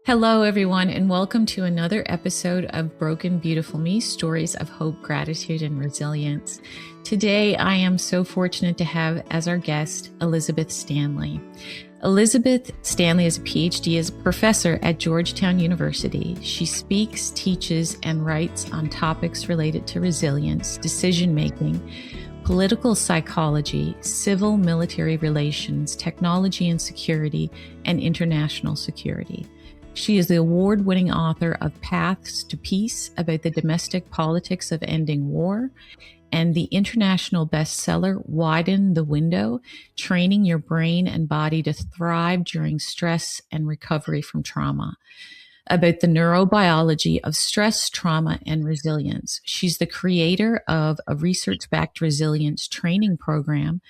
Hello, everyone, and welcome to another episode of Broken Beautiful Me Stories of Hope, Gratitude, and Resilience. Today, I am so fortunate to have as our guest Elizabeth Stanley. Elizabeth Stanley is a PhD as a professor at Georgetown University. She speaks, teaches, and writes on topics related to resilience, decision making, political psychology, civil military relations, technology and security, and international security. She is the award-winning author of Paths to Peace about the domestic politics of ending war, and the international bestseller Widen the Window, Training Your Brain and Body to Thrive During Stress and Recovery from Trauma, about the neurobiology of stress, trauma, and resilience. She's the creator of a research-backed resilience training program,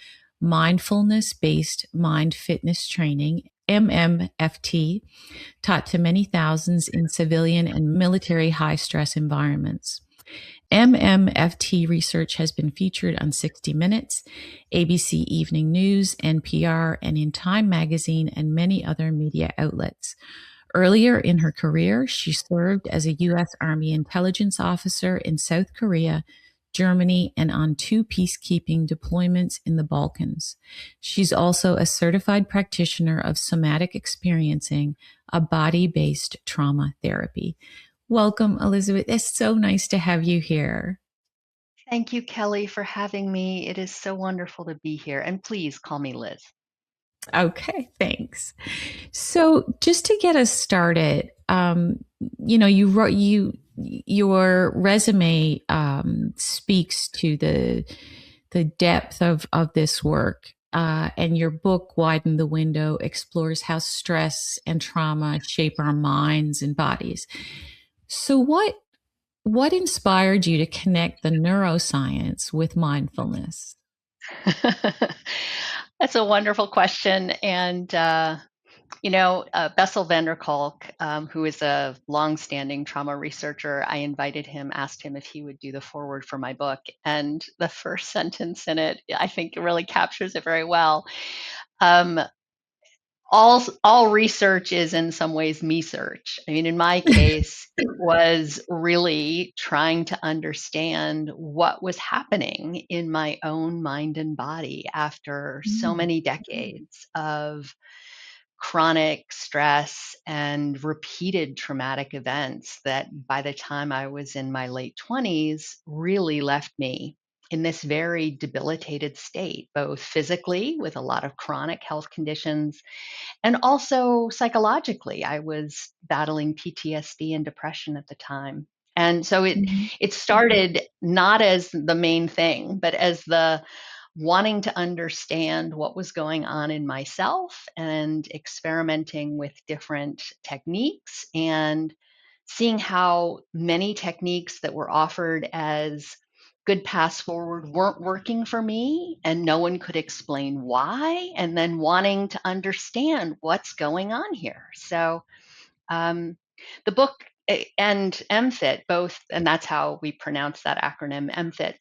Mindfulness-based Mind Fitness Training, MMFT, taught to many thousands in civilian and military high-stress environments. MMFT research has been featured on 60 Minutes, ABC Evening News, NPR, and in Time Magazine and many other media outlets. Earlier in her career, she served as a U.S. Army intelligence officer in South Korea, Germany, and on 2 peacekeeping deployments in the Balkans. She's also a certified practitioner of somatic experiencing, a body-based trauma therapy. Welcome, Elizabeth. It's so nice to have you here. Thank you, Kelly, for having me. It is so wonderful to be here. And please call me Liz. Okay, thanks. So, just to get us started, your resume speaks to the depth of this work, and your book Widen the Window explores how stress and trauma shape our minds and bodies. So, what inspired you to connect the neuroscience with mindfulness? That's a wonderful question. And, Bessel van der Kolk, who is a longstanding trauma researcher, I invited him, asked him if he would do the foreword for my book. And the first sentence in it, I think it really captures it very well. Um, all research is in some ways me search. I mean, in my case, it was really trying to understand what was happening in my own mind and body after so Mm. many decades of chronic stress and repeated traumatic events that by the time I was in my late 20s really left me in this very debilitated state, both physically with a lot of chronic health conditions and also psychologically. I was battling PTSD and depression at the time. And so Mhm. it started not as the main thing, but as the wanting to understand what was going on in myself and experimenting with different techniques and seeing how many techniques that were offered as good paths forward weren't working for me and no one could explain why, and then wanting to understand what's going on here. So um, the book and MFIT both, and that's how we pronounce that acronym, MFIT.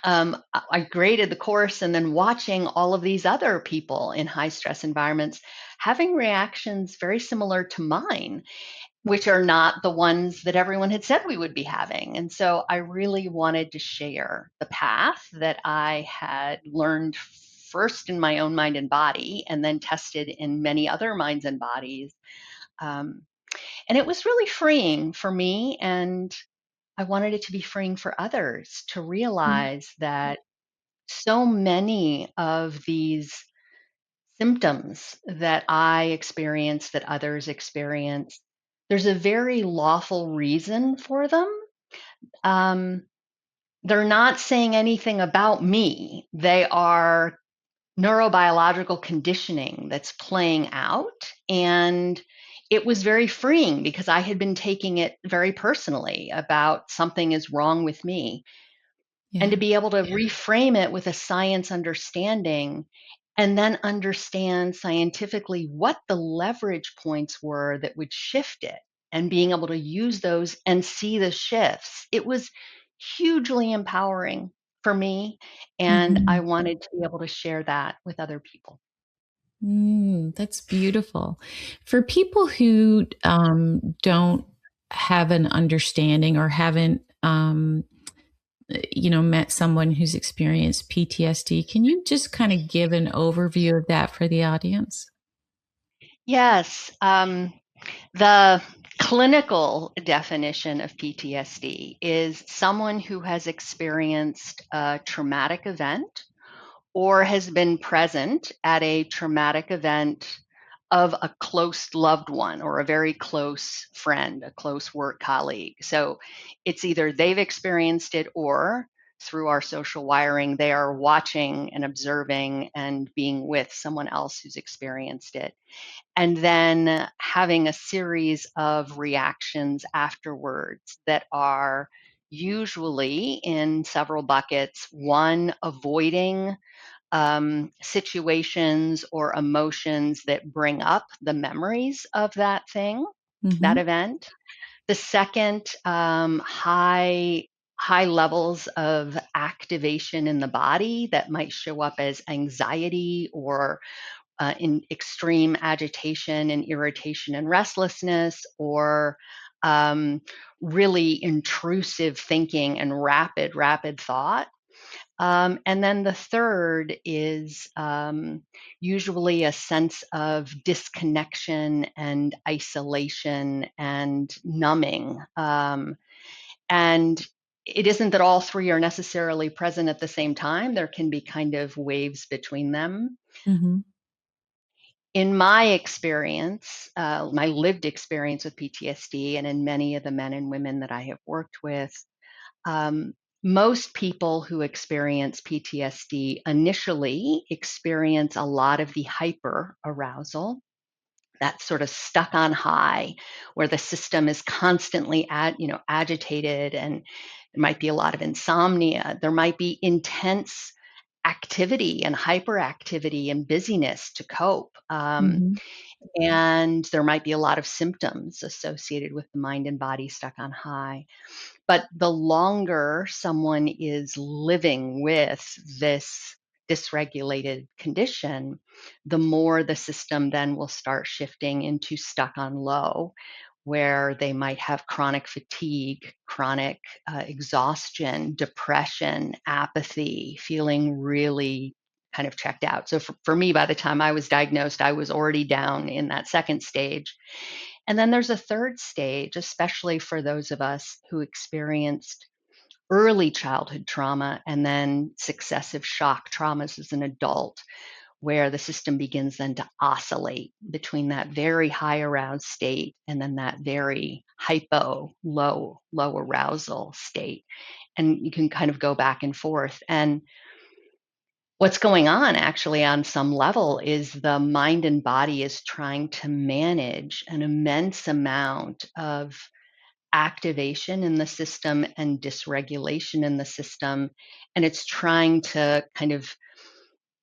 I graded the course and then watching all of these other people in high stress environments having reactions very similar to mine, which are not the ones that everyone had said we would be having. And so I really wanted to share the path that I had learned first in my own mind and body, and then tested in many other minds and bodies. Um, and it was really freeing for me. And I wanted it to be freeing for others to Mm. realize that so many of these symptoms that I experience, that others experience, there's a very lawful reason for them. Um, they're not saying anything about me. They are neurobiological conditioning that's playing out. And it was very freeing because I had been taking it very personally about something is wrong with me. And to Yeah. be able to reframe it with a science understanding and then understand scientifically what the leverage points were that would shift it and being able to use those and see the shifts. It was hugely empowering for me. And I Mhm. wanted to be able to share that with other people. That's beautiful. For people who don't have an understanding or haven't, met someone who's experienced PTSD, can you just kind of give an overview of that for the audience? Yes. The clinical definition of PTSD is someone who has experienced a traumatic event or has been present at a traumatic event of a close loved one or a very close friend, a close work colleague. So it's either they've experienced it or through our social wiring, they are watching and observing and being with someone else who's experienced it. And then having a series of reactions afterwards that are usually in several buckets. One, avoiding situations or emotions that bring up the memories of that thing, that Hmm. event. The second, high levels of activation in the body that might show up as anxiety or in extreme agitation and irritation and restlessness, or um, really intrusive thinking and rapid thought. And then the third is usually a sense of disconnection and isolation and numbing. And it isn't that all three are necessarily present at the same time. There can be kind of waves between them. Hmm. In my experience, my lived experience with PTSD, and in many of the men and women that I have worked with, um, most people who experience PTSD initially experience a lot of the hyper arousal, that sort of stuck on high, where the system is constantly agitated, and there might be a lot of insomnia. There might be intense activity and hyperactivity and busyness to cope. Hmm. And there might be a lot of symptoms associated with the mind and body stuck on high. But the longer someone is living with this dysregulated condition, the more the system then will start shifting into stuck on low, where they might have chronic fatigue, chronic exhaustion, depression, apathy, feeling really kind of checked out. So for me, by the time I was diagnosed, I was already down in that second stage. And then there's a third stage, especially for those of us who experienced early childhood trauma and then successive shock traumas as an adult, where the system begins then to oscillate between that very high aroused state and then that very low arousal state. And you can kind of go back and forth. And what's going on actually on some level is the mind and body is trying to manage an immense amount of activation in the system and dysregulation in the system. And it's trying to kind of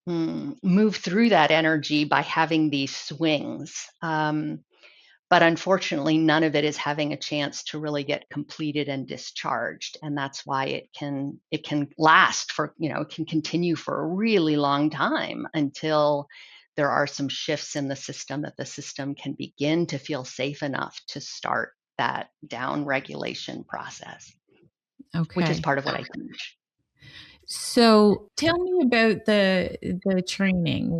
move through that energy by having these swings. But unfortunately, none of it is having a chance to really get completed and discharged, and that's why it can last for, it can continue for a really long time until there are some shifts in the system that the system can begin to feel safe enough to start that down regulation process, which is Okay. part of what I teach. So tell me about the training.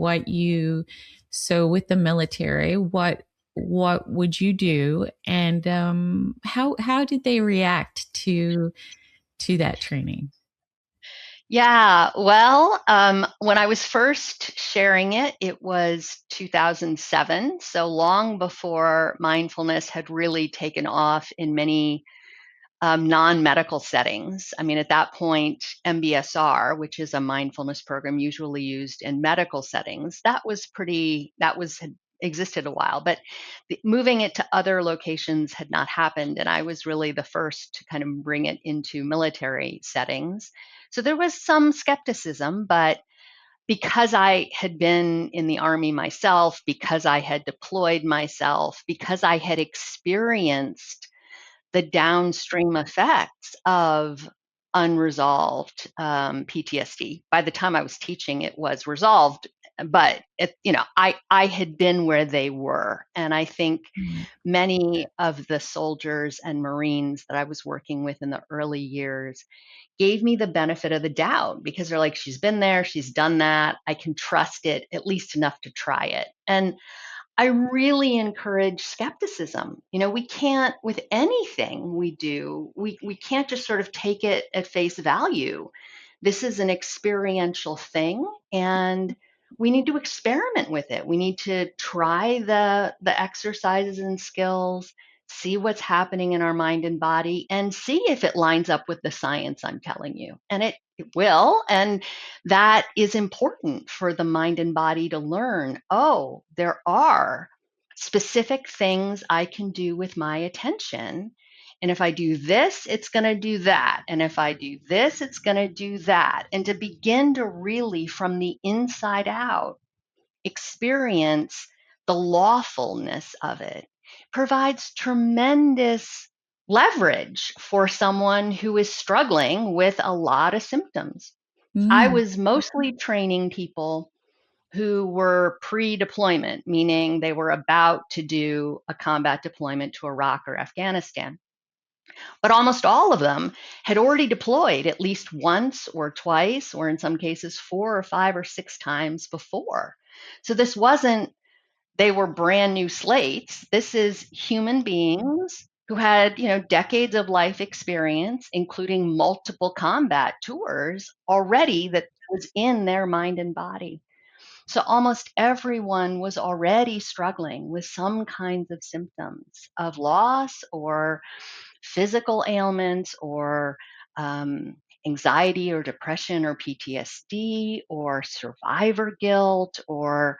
So with the military, what would you do, and how did they react to that training? Yeah, well, when I was first sharing it, it was 2007, so long before mindfulness had really taken off in many non-medical settings. I mean, at that point, MBSR, which is a mindfulness program usually used in medical settings, that was had existed a while, but moving it to other locations had not happened, and I was really the first to kind of bring it into military settings. So there was some skepticism, but because I had been in the Army myself, because I had deployed myself, because I had experienced the downstream effects of unresolved PTSD. By the time I was teaching, it was resolved but I had been where they were. And I think Mm. many of the soldiers and Marines that I was working with in the early years gave me the benefit of the doubt because they're like, she's been there, she's done that. I can trust it at least enough to try it. And I really encourage skepticism. We can't, with anything we do, we can't just sort of take it at face value. This is an experiential thing, and we need to experiment with it. We need to try the exercises and skills, see what's happening in our mind and body, and see if it lines up with the science I'm telling you. And it will. And that is important for the mind and body to learn. Oh, there are specific things I can do with my attention. And if I do this, it's going to do that. And if I do this, it's going to do that. And to begin to really, from the inside out, experience the lawfulness of it provides tremendous leverage for someone who is struggling with a lot of symptoms. I Mm. was mostly training people who were pre-deployment, meaning they were about to do a combat deployment to Iraq or Afghanistan. But almost all of them had already deployed at least once or twice, or in some cases, 4 or 5 or 6 times before. So this wasn't, they were brand new slates. This is human beings who had, decades of life experience, including multiple combat tours already that was in their mind and body. So almost everyone was already struggling with some kinds of symptoms of loss or physical ailments or anxiety or depression or PTSD or survivor guilt or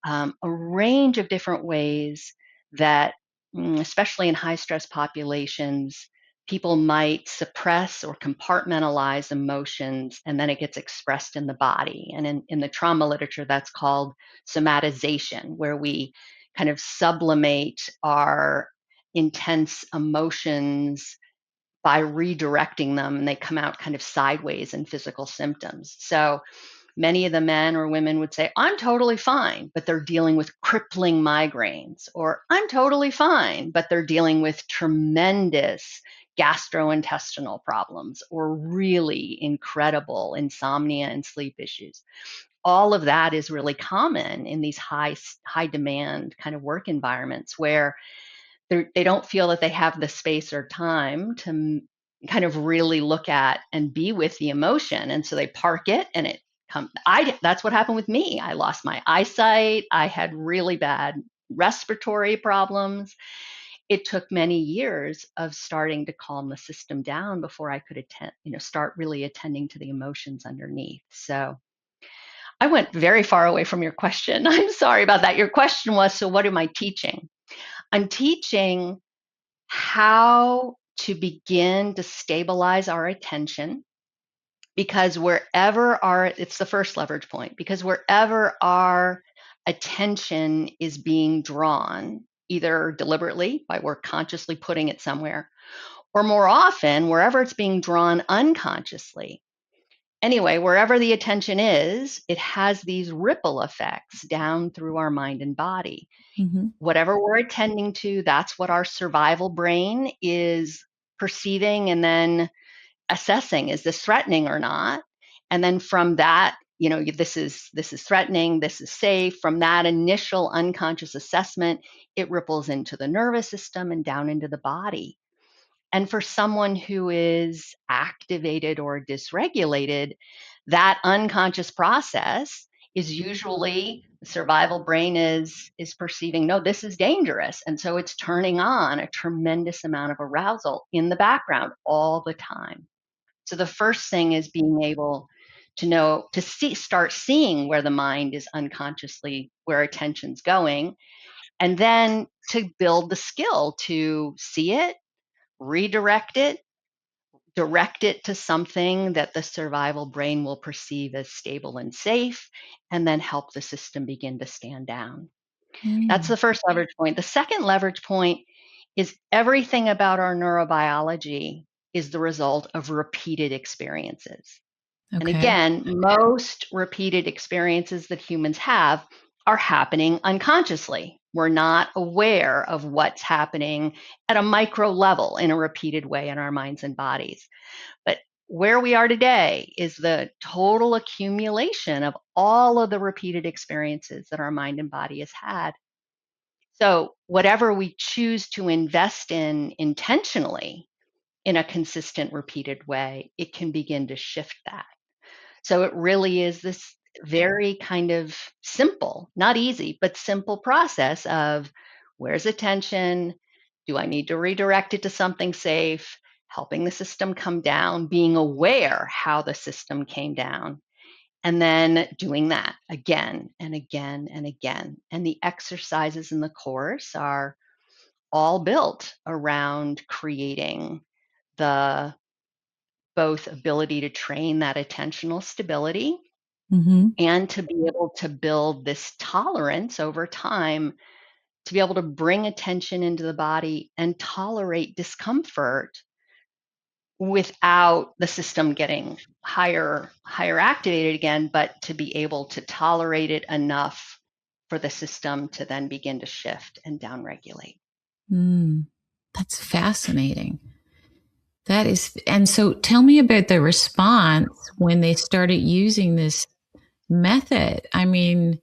a range of different ways that, especially in high stress populations, people might suppress or compartmentalize emotions and then it gets expressed in the body. And in the trauma literature, that's called somatization, where we kind of sublimate our intense emotions by redirecting them and they come out kind of sideways in physical symptoms. So many of the men or women would say, I'm totally fine, but they're dealing with crippling migraines, or I'm totally fine, but they're dealing with tremendous gastrointestinal problems or really incredible insomnia and sleep issues. All of that is really common in these high demand kind of work environments where they don't feel that they have the space or time to kind of really look at and be with the emotion. And so they park it and it comes. That's what happened with me. I lost my eyesight. I had really bad respiratory problems. It took many years of starting to calm the system down before I could start really attending to the emotions underneath. So I went very far away from your question. I'm sorry about that. Your question was, so what am I teaching? I'm teaching how to begin to stabilize our attention because it's the first leverage point, because wherever our attention is being drawn, either deliberately by we're consciously putting it somewhere, or more often, wherever it's being drawn unconsciously. Anyway, wherever the attention is, it has these ripple effects down through our mind and body. Mm-hmm. Whatever we're attending to, that's what our survival brain is perceiving and then assessing, is this threatening or not? And then from that, this is threatening, this is safe. From that initial unconscious assessment, it ripples into the nervous system and down into the body. And for someone who is activated or dysregulated, that unconscious process is usually the survival brain is perceiving, no, this is dangerous. And so it's turning on a tremendous amount of arousal in the background all the time. So the first thing is being able to know, start seeing where the mind is unconsciously, where attention's going, and then to build the skill to see it, redirect it, direct it to something that the survival brain will perceive as stable and safe, and then help the system begin to stand down. That's Mm. the first leverage point. The second leverage point is everything about our neurobiology is the result of repeated experiences. And Okay. again, most repeated experiences that humans have are happening unconsciously. We're not aware of what's happening at a micro level in a repeated way in our minds and bodies. But where we are today is the total accumulation of all of the repeated experiences that our mind and body has had. So, whatever we choose to invest in intentionally in a consistent, repeated way, it can begin to shift that. So it really is this very kind of simple, not easy, but simple process of where's attention? Do I need to redirect it to something safe? Helping the system come down, being aware how the system came down, and then doing that again and again and again. And the exercises in the course are all built around creating the both ability to train that attentional stability Mm-hmm. and to be able to build this tolerance over time to be able to bring attention into the body and tolerate discomfort without the system getting higher activated again, but to be able to tolerate it enough for the system to then begin to shift and downregulate. Mm. That's fascinating. That is, and so tell me about the response when they started using this method. I mean,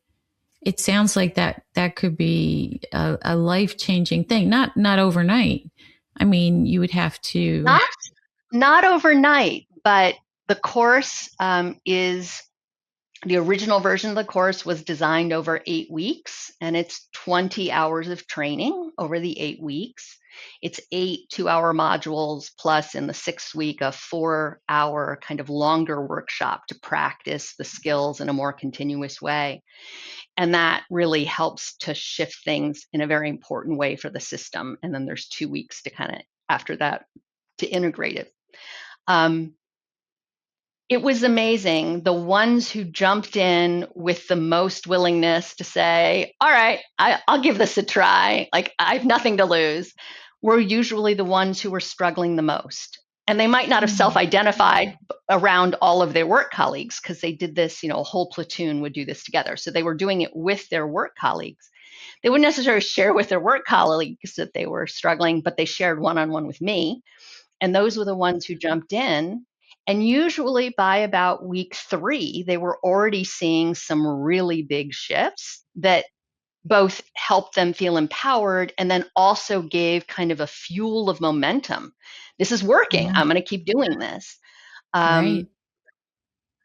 it sounds like that could be a life-changing thing. Not overnight. I mean, you would have to. Not not overnight, but the course is the original version of the course was designed over 8 weeks, and it's 20 hours of training over the 8 weeks. It's 8 2-hour modules, plus in the 6th week, a 4-hour kind of longer workshop to practice the skills in a more continuous way. And that really helps to shift things in a very important way for the system. And then there's 2 weeks to kind of after that to integrate it. Um, it was amazing. The ones who jumped in with the most willingness to say, all right, I'll give this a try, like I have nothing to lose, were usually the ones who were struggling the most. And they might not have Mm. self identified around all of their work colleagues because they did this, a whole platoon would do this together. So they were doing it with their work colleagues. They wouldn't necessarily share with their work colleagues that they were struggling, but they shared one on one with me. And those were the ones who jumped in. And usually by about week 3, they were already seeing some really big shifts that both helped them feel empowered and then also gave kind of a fuel of momentum. This is working. Yeah. I'm going to keep doing this. Right. Um,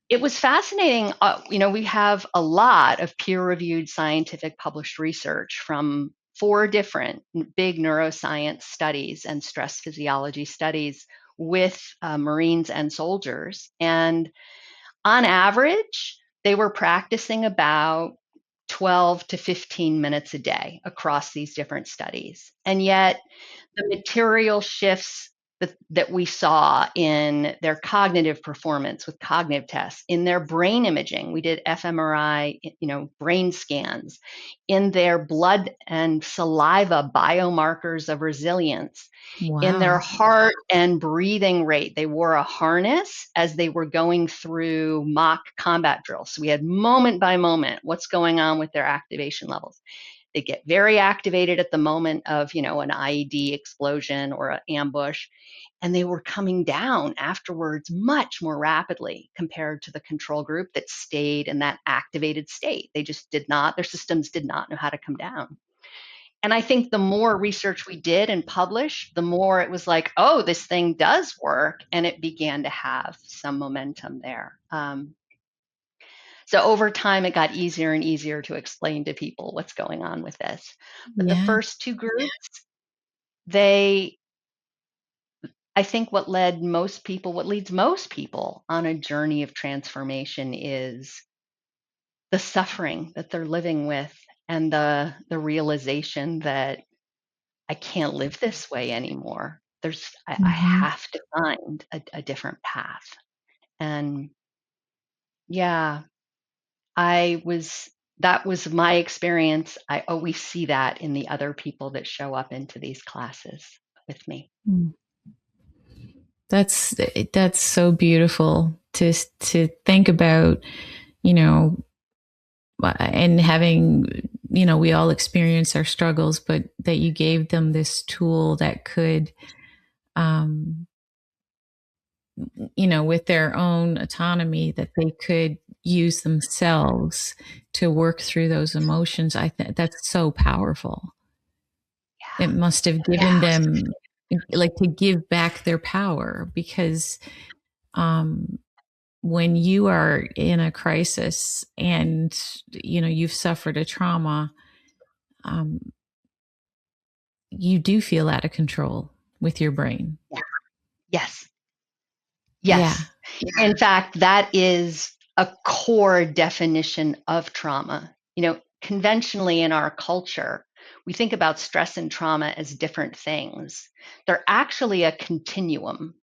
it was fascinating. We have a lot of peer-reviewed scientific published research from 4 different big neuroscience studies and stress physiology studies with Marines and soldiers. And on average, they were practicing about 12 to 15 minutes a day across these different studies. And yet, the material shifts that we saw in their cognitive performance with cognitive tests, in their brain imaging, we did fMRI, brain scans, in their blood and saliva biomarkers of resilience, in their Wow. heart and breathing rate. They wore a harness as they were going through mock combat drills. So we had moment by moment what's going on with their activation levels. They get very activated at the moment of, an IED explosion or an ambush, and they were coming down afterwards much more rapidly compared to the control group that stayed in that activated state. They just did not, their systems did not know how to come down. And I think the more research we did and published, the more it was like, oh, this thing does work. And it began to have some momentum there. So over time, it got easier and easier to explain to people what's going on with this. But the Yeah. first 2 groups, they, I think what leads most people on a journey of transformation is the suffering that they're living with and the realization that I can't live this way anymore. I Hmm. have to find a different path. And yeah, I was that was my experience. I always see that in the other people that show up into these classes with me. That's so beautiful to think about, you know, and having, you know, we all experience our struggles, but that you gave them this tool that could, um, you know, with their own autonomy, that they could use themselves to work through those emotions. I think that's so powerful. It must have given Yeah. them, like, to give back their power, because um, when you are in a crisis and, you know, you've suffered a trauma, um, you do feel out of control with your brain. Yeah. Yes. Yeah. Yes. In fact, that is a core definition of trauma. You know, conventionally in our culture, we think about stress and trauma as different things. They're actually a continuum.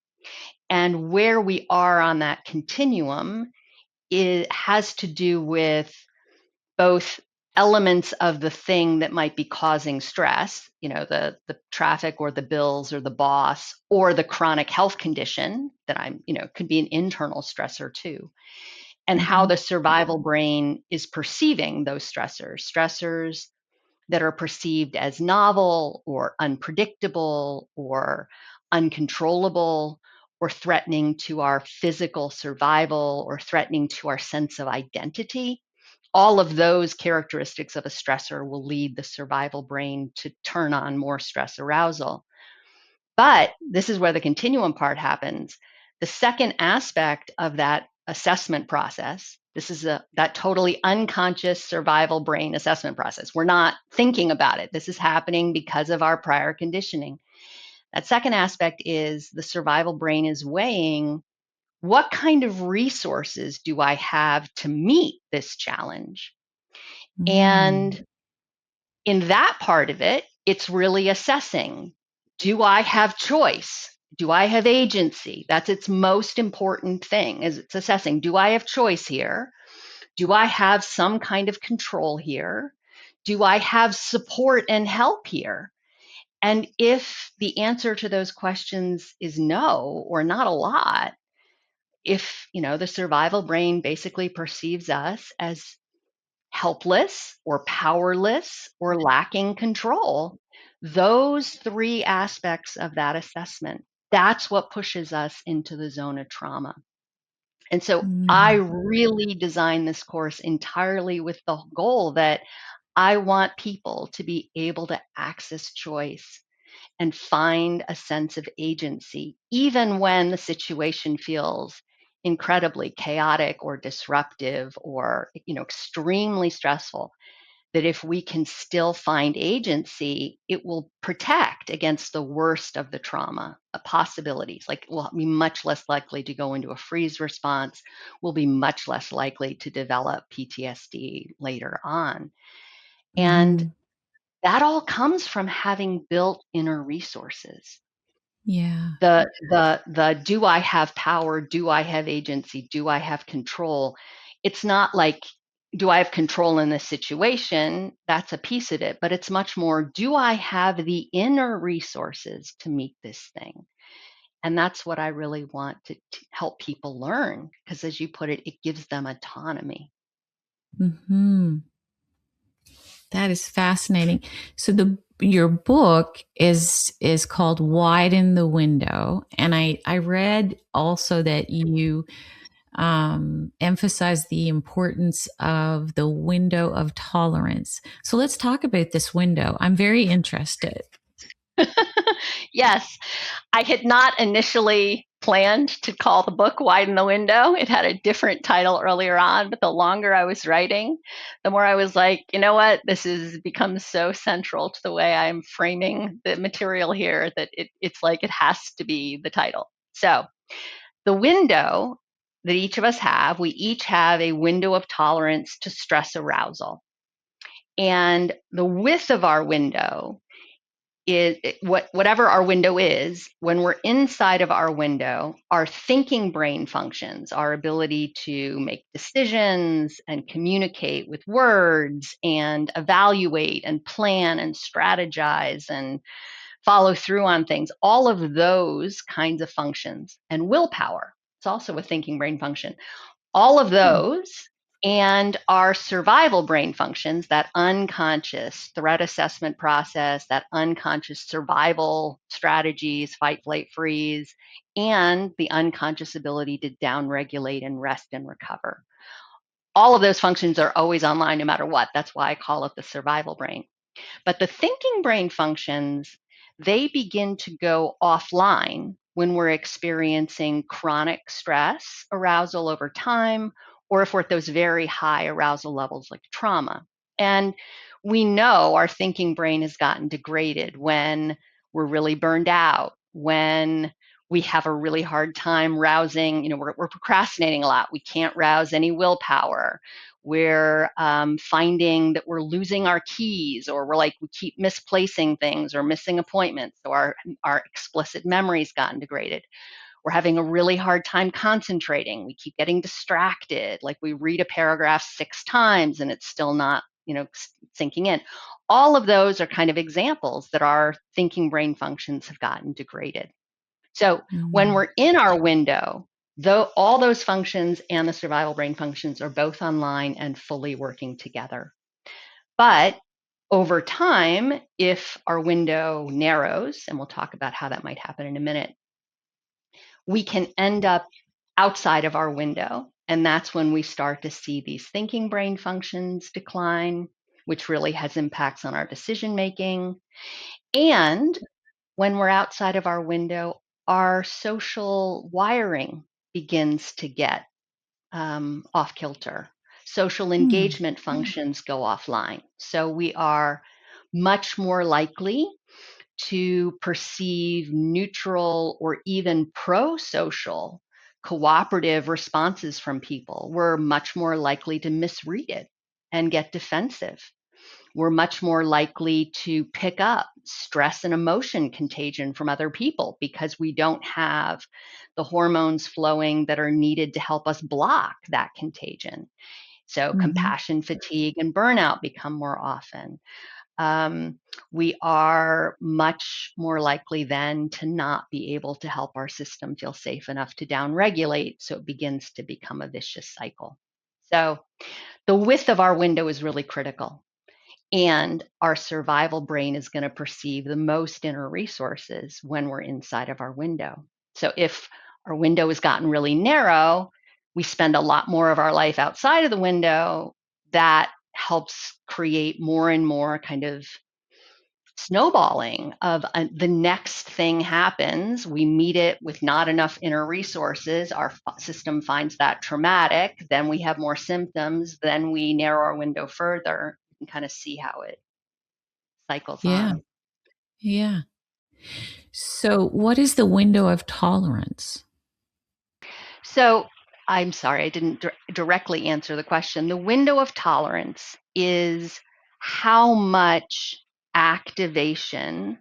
And where we are on that continuum, it has to do with both elements of the thing that might be causing stress, you know, the traffic or the bills or the boss or the chronic health condition that I'm, you know, could be an internal stressor too, and how Mm-hmm. the survival brain is perceiving those stressors that are perceived as novel or unpredictable or uncontrollable or threatening to our physical survival or threatening to our sense of identity. All of those characteristics of a stressor will lead the survival brain to turn on more stress arousal. But this is where the continuum part happens. The second aspect of that assessment process, this is that totally unconscious survival brain assessment process. We're not thinking about it. This is happening because of our prior conditioning. That second aspect is the survival brain is weighing, what kind of resources do I have to meet this challenge? Mm. And in that part of it, it's really assessing, do I have choice? Do I have agency? That's its most important thing, is it's assessing, do I have choice here? Do I have some kind of control here? Do I have support and help here? And if the answer to those questions is no, or not a lot, if, you know, the survival brain basically perceives us as helpless or powerless or lacking control, those three aspects of that assessment, that's what pushes us into the zone of trauma. And so I Mm. really designed this course entirely with the goal that I want people to be able to access choice and find a sense of agency, even when the situation feels incredibly chaotic or disruptive or, you know, extremely stressful. That if we can still find agency, it will protect against the worst of the trauma possibilities. Like we'll be much less likely to go into a freeze response. We'll be much less likely to develop PTSD later on. And Mm-hmm. that all comes from having built inner resources. Yeah. The do I have power? Do I have agency? Do I have control? It's not like, do I have control in this situation? That's a piece of it, but it's much more, do I have the inner resources to meet this thing? And that's what I really want to help people learn, because as you put it, it gives them autonomy. Mm-hmm. That is fascinating. So the your book is called Widen the Window, and I read also that you emphasize the importance of the window of tolerance. So let's talk about this window. I'm very interested. Yes, I had not initially planned to call the book Widen the Window. It had a different title earlier on, but the longer I was writing, the more I was like, you know what, this has become so central to the way I'm framing the material here that it's like it has to be the title. So the window that each of us have, we each have a window of tolerance to stress arousal. And the width of our window is whatever our window is. When we're inside of our window, our thinking brain functions, our ability to make decisions and communicate with words and evaluate and plan and strategize and follow through on things, all of those kinds of functions, and willpower. It's also a thinking brain function. All of Hmm. those and our survival brain functions, that unconscious threat assessment process, that unconscious survival strategies, fight, flight, freeze, and the unconscious ability to downregulate and rest and recover. All of those functions are always online no matter what. That's why I call it the survival brain. But the thinking brain functions, they begin to go offline when we're experiencing chronic stress, arousal over time, or if we're at those very high arousal levels like trauma. And we know our thinking brain has gotten degraded when we're really burned out, when we have a really hard time rousing, we're procrastinating a lot. We can't rouse any willpower. We're finding that we're losing our keys, or we keep misplacing things or missing appointments. So our explicit memory's gotten degraded. We're having a really hard time concentrating. We keep getting distracted. Like we read a paragraph 6 times and it's still not, sinking in. All of those are kind of examples that our thinking brain functions have gotten degraded. So when Mm. we're in our window, though all those functions and the survival brain functions are both online and fully working together. But over time, if our window narrows, and we'll talk about how that might happen in a minute, we can end up outside of our window. And that's when we start to see these thinking brain functions decline, which really has impacts on our decision making. And when we're outside of our window, our social wiring begins to get off kilter. Social Hmm. engagement functions go offline. So we are much more likely to perceive neutral or even pro social cooperative responses from people. We're much more likely to misread it and get defensive. We're much more likely to pick up stress and emotion contagion from other people because we don't have the hormones flowing that are needed to help us block that contagion. So, Hmm. compassion fatigue and burnout become more often. We are much more likely then to not be able to help our system feel safe enough to downregulate. So, it begins to become a vicious cycle. So, the width of our window is really critical. And our survival brain is going to perceive the most inner resources when we're inside of our window. So if our window has gotten really narrow, we spend a lot more of our life outside of the window. That helps create more and more kind of snowballing of the next thing happens. We meet it with not enough inner resources. Our system finds that traumatic. Then we have more symptoms. Then we narrow our window further. You can kind of see how it cycles Yeah. on. Yeah. So, what is the window of tolerance? So I'm sorry, I didn't directly answer the question. The window of tolerance is how much activation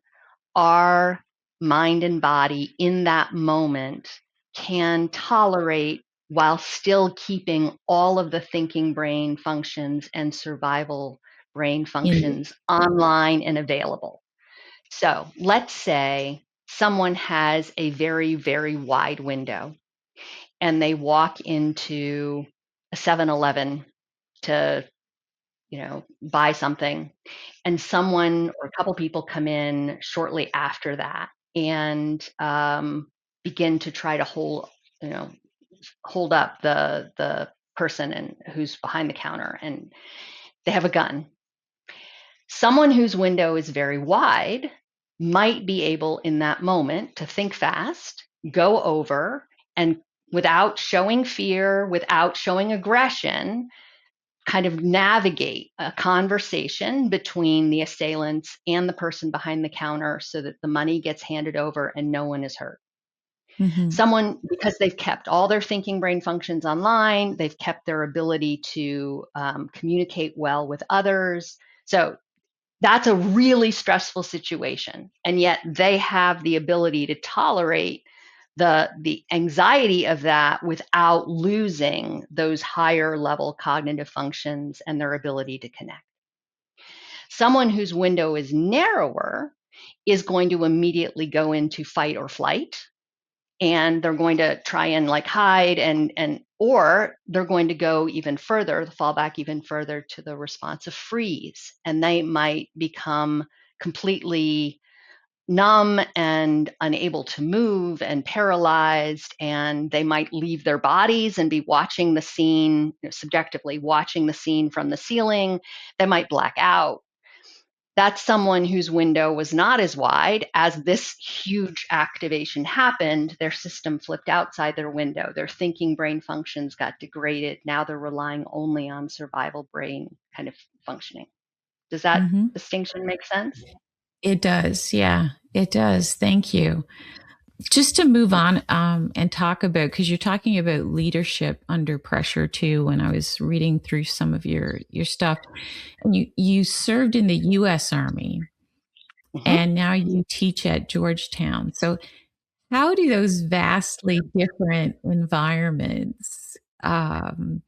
our mind and body in that moment can tolerate while still keeping all of the thinking brain functions and survival brain In functions online and available. So let's say someone has a very, very wide window and they walk into a 7-Eleven to, buy something, and someone or a couple people come in shortly after that and begin to try to you know, hold up the person and who's behind the counter, and they have a gun. Someone whose window is very wide might be able in that moment to think fast, go over, and without showing fear, without showing aggression, kind of navigate a conversation between the assailants and the person behind the counter so that the money gets handed over and no one is hurt. Mhm. Someone, because they've kept all their thinking brain functions online, they've kept their ability to communicate well with others. So that's a really stressful situation. And yet they have the ability to tolerate the anxiety of that without losing those higher level cognitive functions and their ability to connect. Someone whose window is narrower is going to immediately go into fight or flight and they're going to try and like hide or they're going to go even further, fall back even further to the response of freeze, and they might become completely numb and unable to move and paralyzed, and they might leave their bodies and be watching the scene, subjectively watching the scene from the ceiling. They might black out. That's someone whose window was not as wide. As this huge activation happened, their system flipped outside their window. Their thinking brain functions got degraded. Now they're relying only on survival brain kind of functioning. Does that Hmm. distinction make sense? It does. Yeah, it does. Thank you. Just to move on and talk about, because you're talking about leadership under pressure too. When I was reading through some of your stuff, and you served in the U.S. Army, Mhm. and now you teach at Georgetown. So how do those vastly different environments, how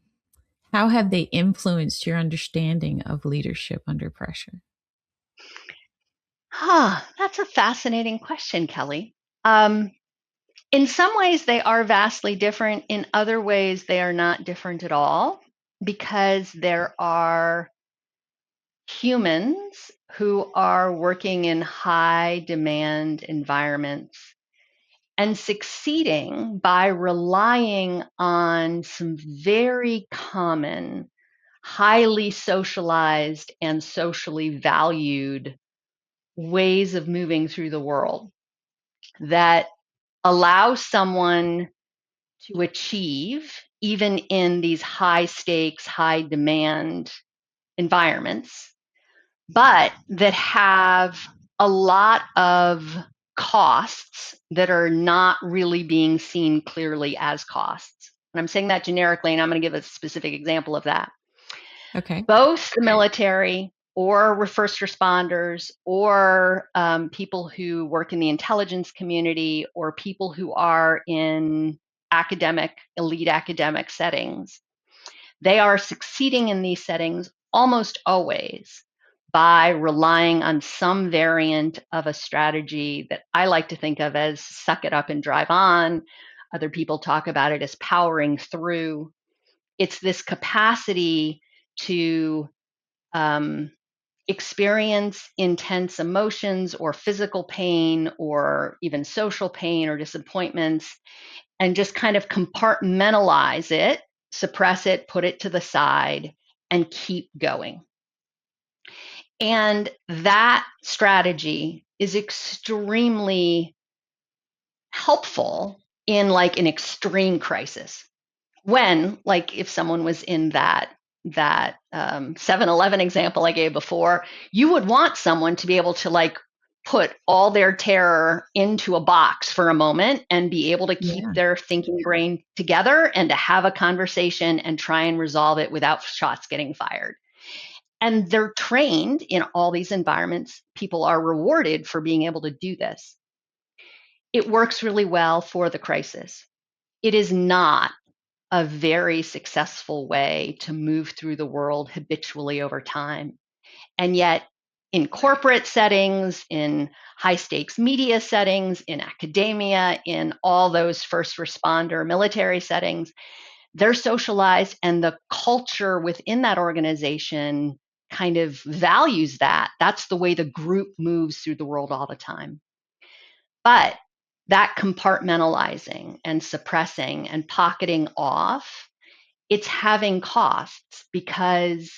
have they influenced your understanding of leadership under pressure? That's a fascinating question, Kelly. In some ways, they are vastly different. In other ways, they are not different at all because there are humans who are working in high demand environments and succeeding by relying on some very common, highly socialized, and socially valued ways of moving through the world that allow someone to achieve, even in these high stakes, high demand environments, but that have a lot of costs that are not really being seen clearly as costs. And I'm saying that generically, and I'm going to give a specific example of that. Okay. Both the military or first responders or people who work in the intelligence community or people who are in elite academic settings, they are succeeding in these settings almost always by relying on some variant of a strategy that I like to think of as suck it up and drive on. Other people talk about it as powering through. It's this capacity to um, experience intense emotions or physical pain or even social pain or disappointments and just kind of compartmentalize it, suppress it, put it to the side, and keep going. And that strategy is extremely helpful in like an extreme crisis. When, like, if someone was in that 7-Eleven example I gave before, you would want someone to be able to like put all their terror into a box for a moment and be able to keep Yeah. their thinking brain together and to have a conversation and try and resolve it without shots getting fired. And they're trained in all these environments. People are rewarded for being able to do this. It works really well for the crisis. It is not a very successful way to move through the world habitually over time. And yet, in corporate settings, in high stakes media settings, in academia, in all those first responder military settings, they're socialized, and the culture within that organization kind of values that. That's the way the group moves through the world all the time. But that compartmentalizing and suppressing and pocketing off, it's having costs because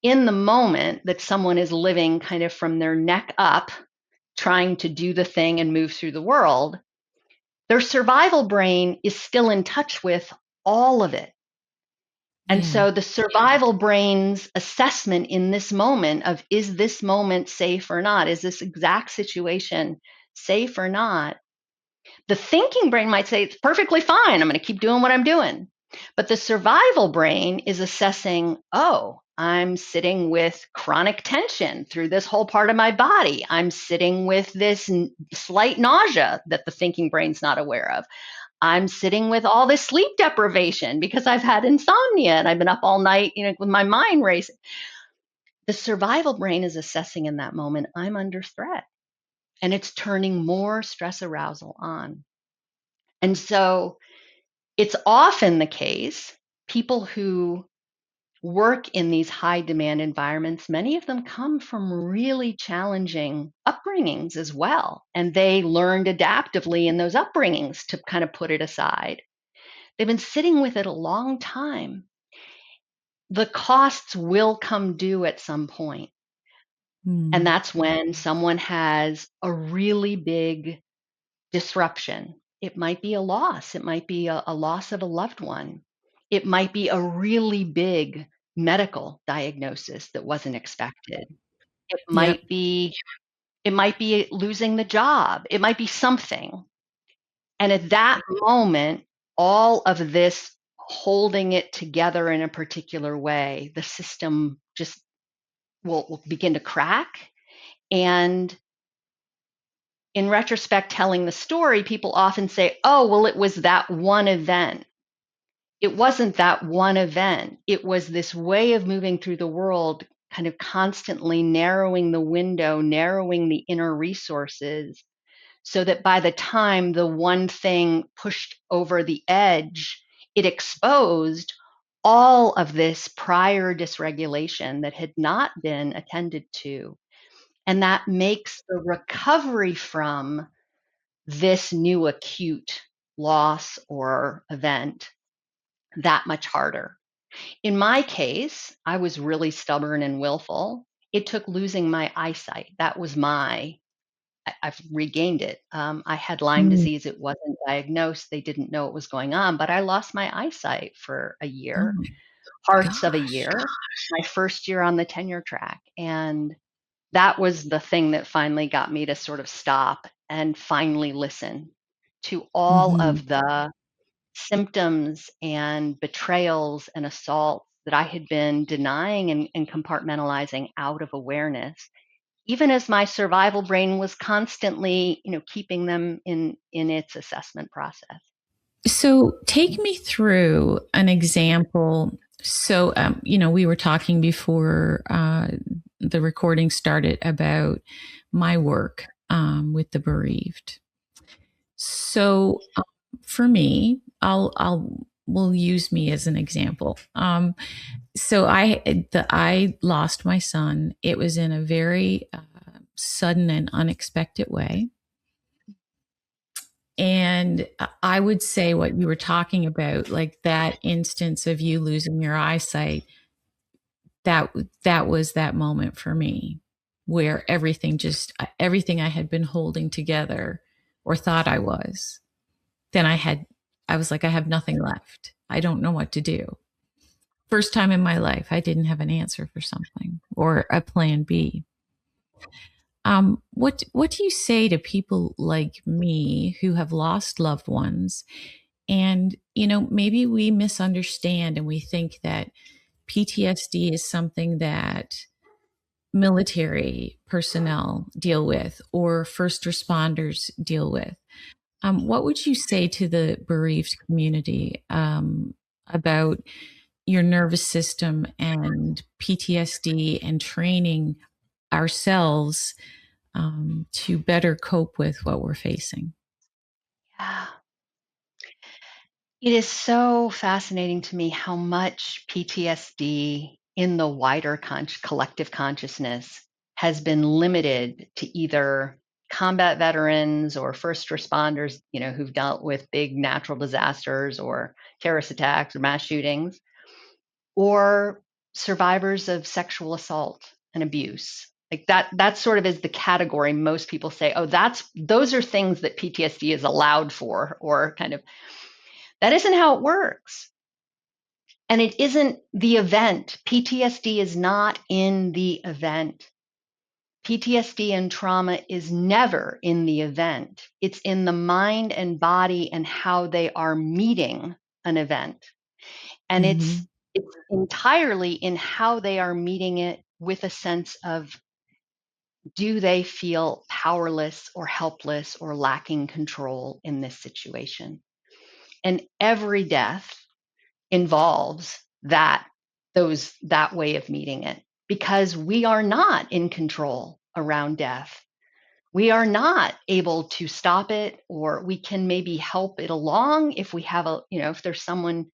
in the moment that someone is living kind of from their neck up, trying to do the thing and move through the world, their survival brain is still in touch with all of it. And Yeah. so the survival brain's assessment in this moment of is this moment safe or not? Is this exact situation safe or not? The thinking brain might say it's perfectly fine. I'm going to keep doing what I'm doing. But the survival brain is assessing, oh, I'm sitting with chronic tension through this whole part of my body. I'm sitting with this slight nausea that the thinking brain's not aware of. I'm sitting with all this sleep deprivation because I've had insomnia and I've been up all night, with my mind racing. The survival brain is assessing in that moment, I'm under threat, and it's turning more stress arousal on. And so it's often the case, people who work in these high demand environments, many of them come from really challenging upbringings as well. And they learned adaptively in those upbringings to kind of put it aside. They've been sitting with it a long time. The costs will come due at some point. And Mm. that's when someone has a really big disruption. It might be a loss. It might be a loss of a loved one. It might be a really big medical diagnosis that wasn't expected. It Yep. might be losing the job. It might be something. And at that moment, all of this holding it together in a particular way, the system just will begin to crack. And in retrospect, telling the story, people often say, oh, well, it was that one event. It wasn't that one event. It was this way of moving through the world, kind of constantly narrowing the window, narrowing the inner resources, so that by the time the one thing pushed over the edge, it exposed all of this prior dysregulation that had not been attended to. And that makes the recovery from this new acute loss or event that much harder. In my case, I was really stubborn and willful. It took losing my eyesight. That was I've regained it. I had Lyme Mm. disease. It wasn't diagnosed. They didn't know what was going on, but I lost my eyesight for a Oh year, my parts of a gosh. year, my first year on the tenure track. And that was the thing that finally got me to sort of stop and finally listen to all Hmm. of the symptoms and betrayals and assaults that I had been denying and compartmentalizing out of awareness, even as my survival brain was constantly, keeping them in its assessment process. So take me through an example. So, we were talking before the recording started about my work with the bereaved. So, for me, we'll use me as an example. So I lost my son. It was in a very sudden and unexpected way. And I would say what you were talking about, like that instance of you losing your eyesight, that that was that moment for me where everything I had been holding together or thought I was, then I was like, I have nothing left. I don't know what to do. First time in my life, I didn't have an answer for something or a plan B. What do you say to people like me who have lost loved ones? And, maybe we misunderstand and we think that PTSD is something that military personnel deal with or first responders deal with. What would you say to the bereaved community about your nervous system and PTSD and training ourselves to better cope with what we're facing? Yeah. It is so fascinating to me how much PTSD in the wider collective consciousness has been limited to either combat veterans or first responders, who've dealt with big natural disasters or terrorist attacks or mass shootings, or survivors of sexual assault and abuse. Like that sort of is the category most people say, oh, those are things that PTSD is allowed for, or kind of that isn't how it works. And it isn't the event. PTSD is not in the event. PTSD and trauma is never in the event. It's in the mind and body and how they are meeting an event. And Hmm. it's entirely in how they are meeting it with a sense of, do they feel powerless or helpless or lacking control in this situation? And every death involves that way of meeting it, because we are not in control around death. We are not able to stop it, or we can maybe help it along if we have if there's someone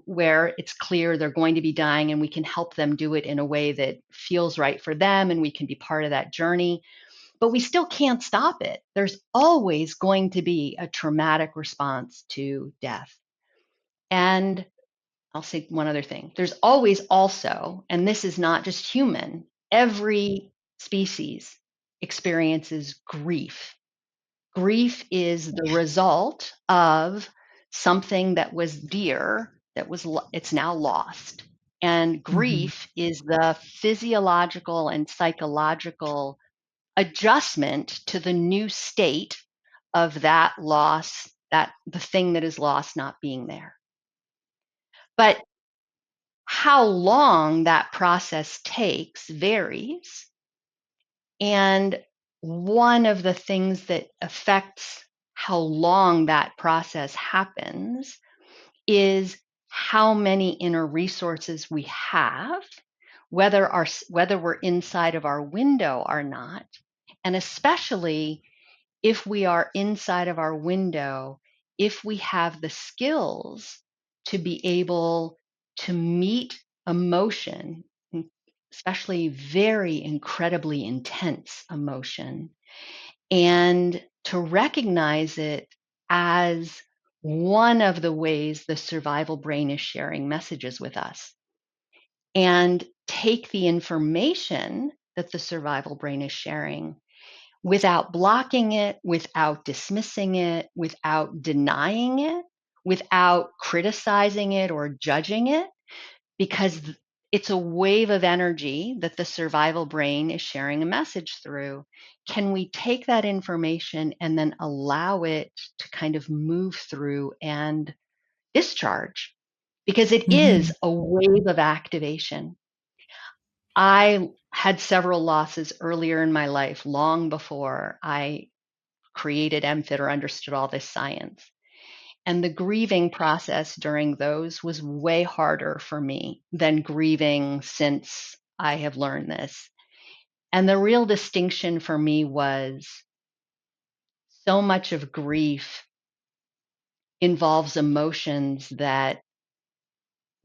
where it's clear they're going to be dying and we can help them do it in a way that feels right for them and we can be part of that journey. But we still can't stop it. There's always going to be a traumatic response to death. And I'll say one other thing. There's always also, and this is not just human, every species experiences grief. Grief is the result of something that was dear, it's now lost. And Mm-hmm. grief is the physiological and psychological adjustment to the new state of that loss, that the thing that is lost not being there. But how long that process takes varies. And one of the things that affects how long that process happens is how many inner resources we have, whether we're inside of our window or not, and especially if we are inside of our window, if we have the skills to be able to meet emotion, especially very incredibly intense emotion, and to recognize it as one of the ways the survival brain is sharing messages with us, and take the information that the survival brain is sharing without blocking it, without dismissing it, without denying it, without criticizing it or judging it, because it's a wave of energy that the survival brain is sharing a message through. Can we take that information and then allow it to kind of move through and discharge? Because it Mm-hmm. is a wave of activation. I had several losses earlier in my life, long before I created MFIT or understood all this science. And the grieving process during those was way harder for me than grieving since I have learned this. And the real distinction for me was so much of grief involves emotions that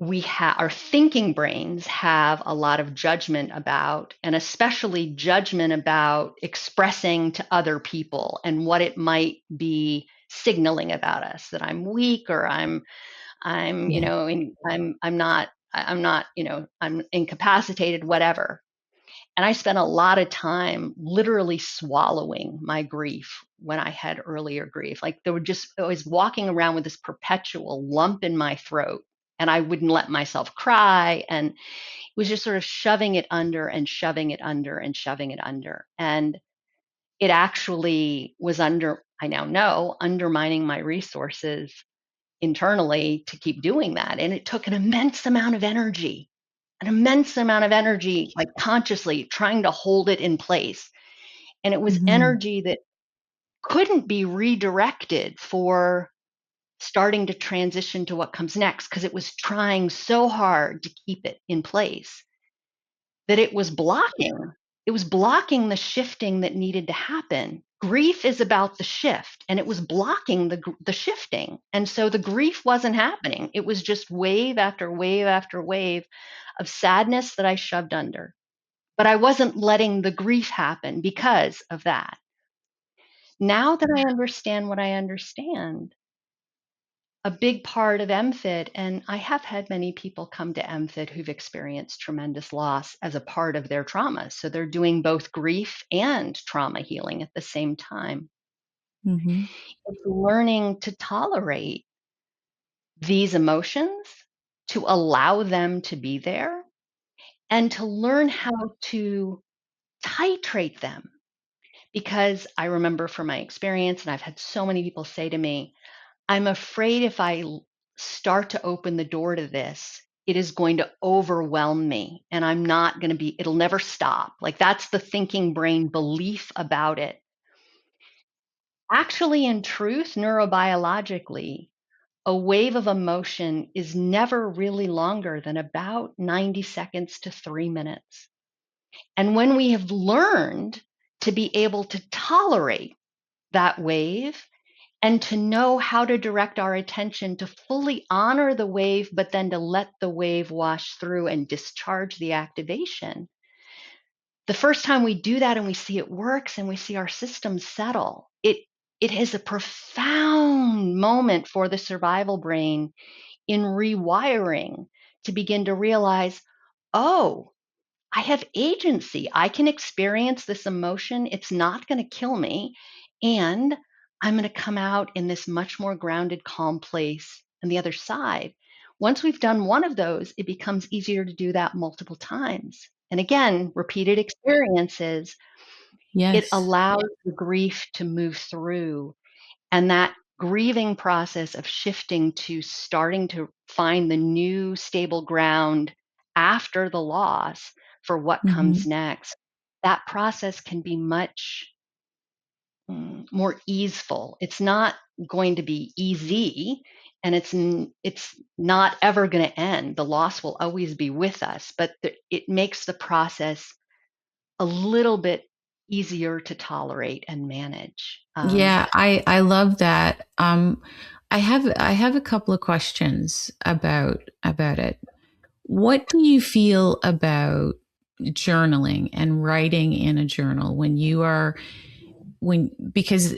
our thinking brains have a lot of judgment about, and especially judgment about expressing to other people and what it might be signaling about us, that I'm weak, or I'm Yeah. I'm not, I'm incapacitated, whatever. And I spent a lot of time literally swallowing my grief when I had earlier grief. Like I was walking around with this perpetual lump in my throat, and I wouldn't let myself cry. And it was just sort of shoving it under and shoving it under and shoving it under. And it actually was I now know, undermining my resources internally to keep doing that. And it took an immense amount of energy, like consciously trying to hold it in place. And it was Mm-hmm. energy that couldn't be redirected for starting to transition to what comes next, because it was trying so hard to keep it in place that it was blocking the shifting that needed to happen. Grief is about the shift, and it was blocking the shifting. And so the grief wasn't happening. It was just wave after wave after wave of sadness that I shoved under. But I wasn't letting the grief happen because of that. Now that I understand what I understand, a big part of MFIT, and I have had many people come to MFIT who've experienced tremendous loss as a part of their trauma. So they're doing both grief and trauma healing at the same time. Mm-hmm. It's learning to tolerate these emotions, to allow them to be there, and to learn how to titrate them. Because I remember from my experience, and I've had so many people say to me, I'm afraid if I start to open the door to this, it is going to overwhelm me, and I'm not going to it'll never stop. Like, that's the thinking brain belief about it. Actually, in truth, neurobiologically, a wave of emotion is never really longer than about 90 seconds to 3 minutes. And when we have learned to be able to tolerate that wave and to know how to direct our attention to fully honor the wave, but then to let the wave wash through and discharge the activation. The first time we do that and we see it works and we see our system settle, it is a profound moment for the survival brain in rewiring to begin to realize, oh, I have agency. I can experience this emotion. It's not going to kill me. And I'm going to come out in this much more grounded, calm place on the other side. Once we've done one of those, it becomes easier to do that multiple times. And again, repeated experiences, it Yes. allows the grief to move through. And that grieving process of shifting to starting to find the new stable ground after the loss for what comes Hmm. next, that process can be much more easeful. It's not going to be easy, and it's not ever going to end. The loss will always be with us, but it makes the process a little bit easier to tolerate and manage. Yeah, I love that. I have a couple of questions about it. What do you feel about journaling and writing in a journal when you are when because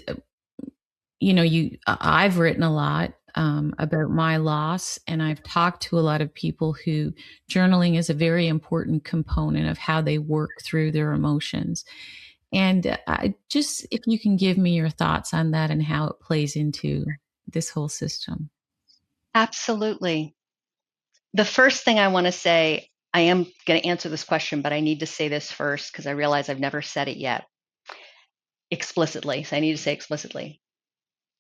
I've written a lot about my loss, and I've talked to a lot of people who journaling is a very important component of how they work through their emotions. And just if you can give me your thoughts on that and how it plays into this whole system. Absolutely. The first thing I want to say, I am going to answer this question, but I need to say this first because I realize I've never said it yet explicitly. So I need to say explicitly.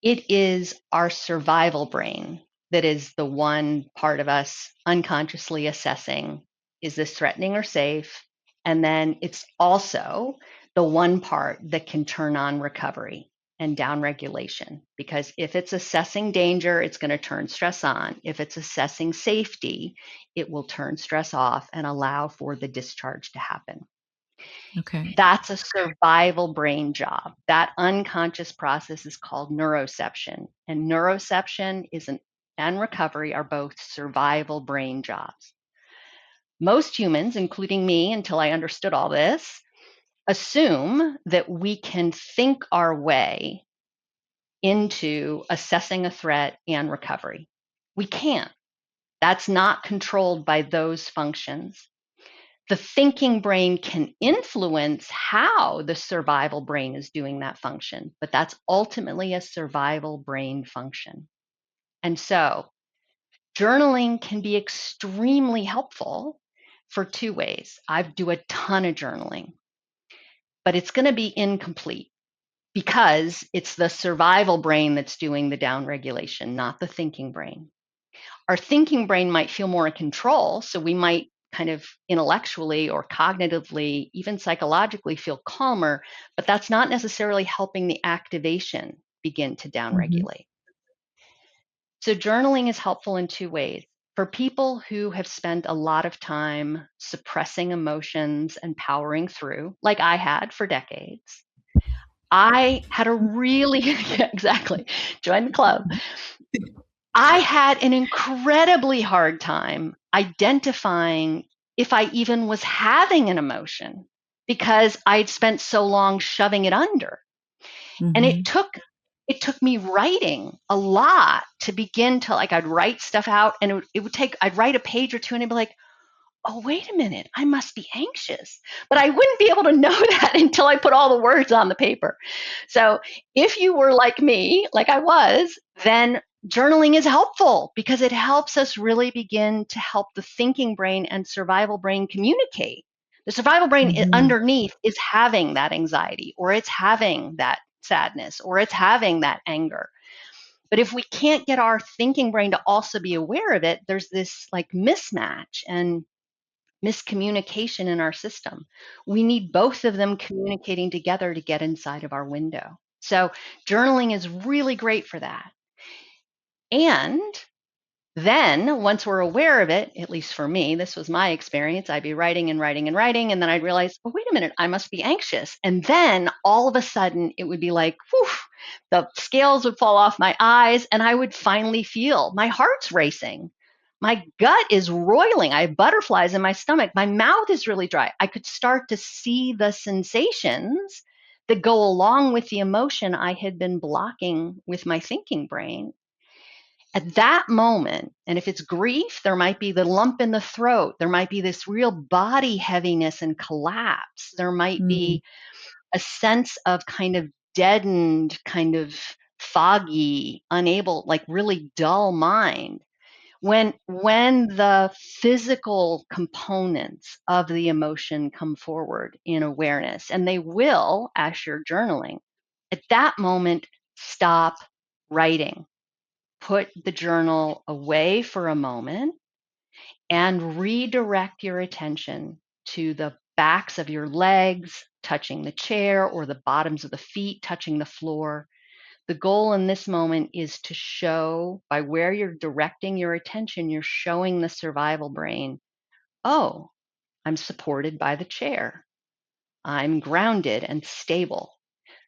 It is our survival brain that is the one part of us unconsciously assessing, is this threatening or safe? And then it's also the one part that can turn on recovery and down regulation. Because if it's assessing danger, it's going to turn stress on. If it's assessing safety, it will turn stress off and allow for the discharge to happen. Okay. That's a survival brain job. That unconscious process is called neuroception. And neuroception and recovery are both survival brain jobs. Most humans, including me until I understood all this, assume that we can think our way into assessing a threat and recovery. We can't. That's not controlled by those functions. The thinking brain can influence how the survival brain is doing that function, but that's ultimately a survival brain function. And so journaling can be extremely helpful for two ways. I do a ton of journaling, but it's going to be incomplete because it's the survival brain that's doing the downregulation, not the thinking brain. Our thinking brain might feel more in control. So we might kind of intellectually or cognitively, even psychologically feel calmer, but that's not necessarily helping the activation begin to Hmm. downregulate. So journaling is helpful in two ways. For people who have spent a lot of time suppressing emotions and powering through, like I had for decades, I had a really, yeah, exactly, join the club. I had an incredibly hard time identifying if I even was having an emotion because I'd spent so long shoving it under. And Hmm. it took me writing a lot to begin to, like, I'd write stuff out and it would take, I'd write a page or two and I'd be like, oh, wait a minute, I must be anxious. But I wouldn't be able to know that until I put all the words on the paper. So if you were like me, like I was, then journaling is helpful because it helps us really begin to help the thinking brain and survival brain communicate. The survival brain Hmm. underneath is having that anxiety, or it's having that sadness, or it's having that anger. But if we can't get our thinking brain to also be aware of it, there's this like mismatch and miscommunication in our system. We need both of them communicating together to get inside of our window. So journaling is really great for that. And Then once we're aware of it, at least for me, this was my experience, I'd be writing and writing and writing, and then I'd realize, oh, wait a minute, I must be anxious. And then all of a sudden it would be like, whew, the scales would fall off my eyes, and I would finally feel my heart's racing. My gut is roiling. I have butterflies in my stomach. My mouth is really dry. I could start to see the sensations that go along with the emotion I had been blocking with my thinking brain. At that moment, and if it's grief, there might be the lump in the throat. There might be this real body heaviness and collapse. There might Mm. be a sense of kind of deadened, kind of foggy, unable, like really dull mind. When the physical components of the emotion come forward in awareness, and they will as you're journaling, at that moment, stop writing. Put the journal away for a moment and redirect your attention to the backs of your legs touching the chair or the bottoms of the feet touching the floor. The goal in this moment is to show, by where you're directing your attention, you're showing the survival brain, oh, I'm supported by the chair. I'm grounded and stable.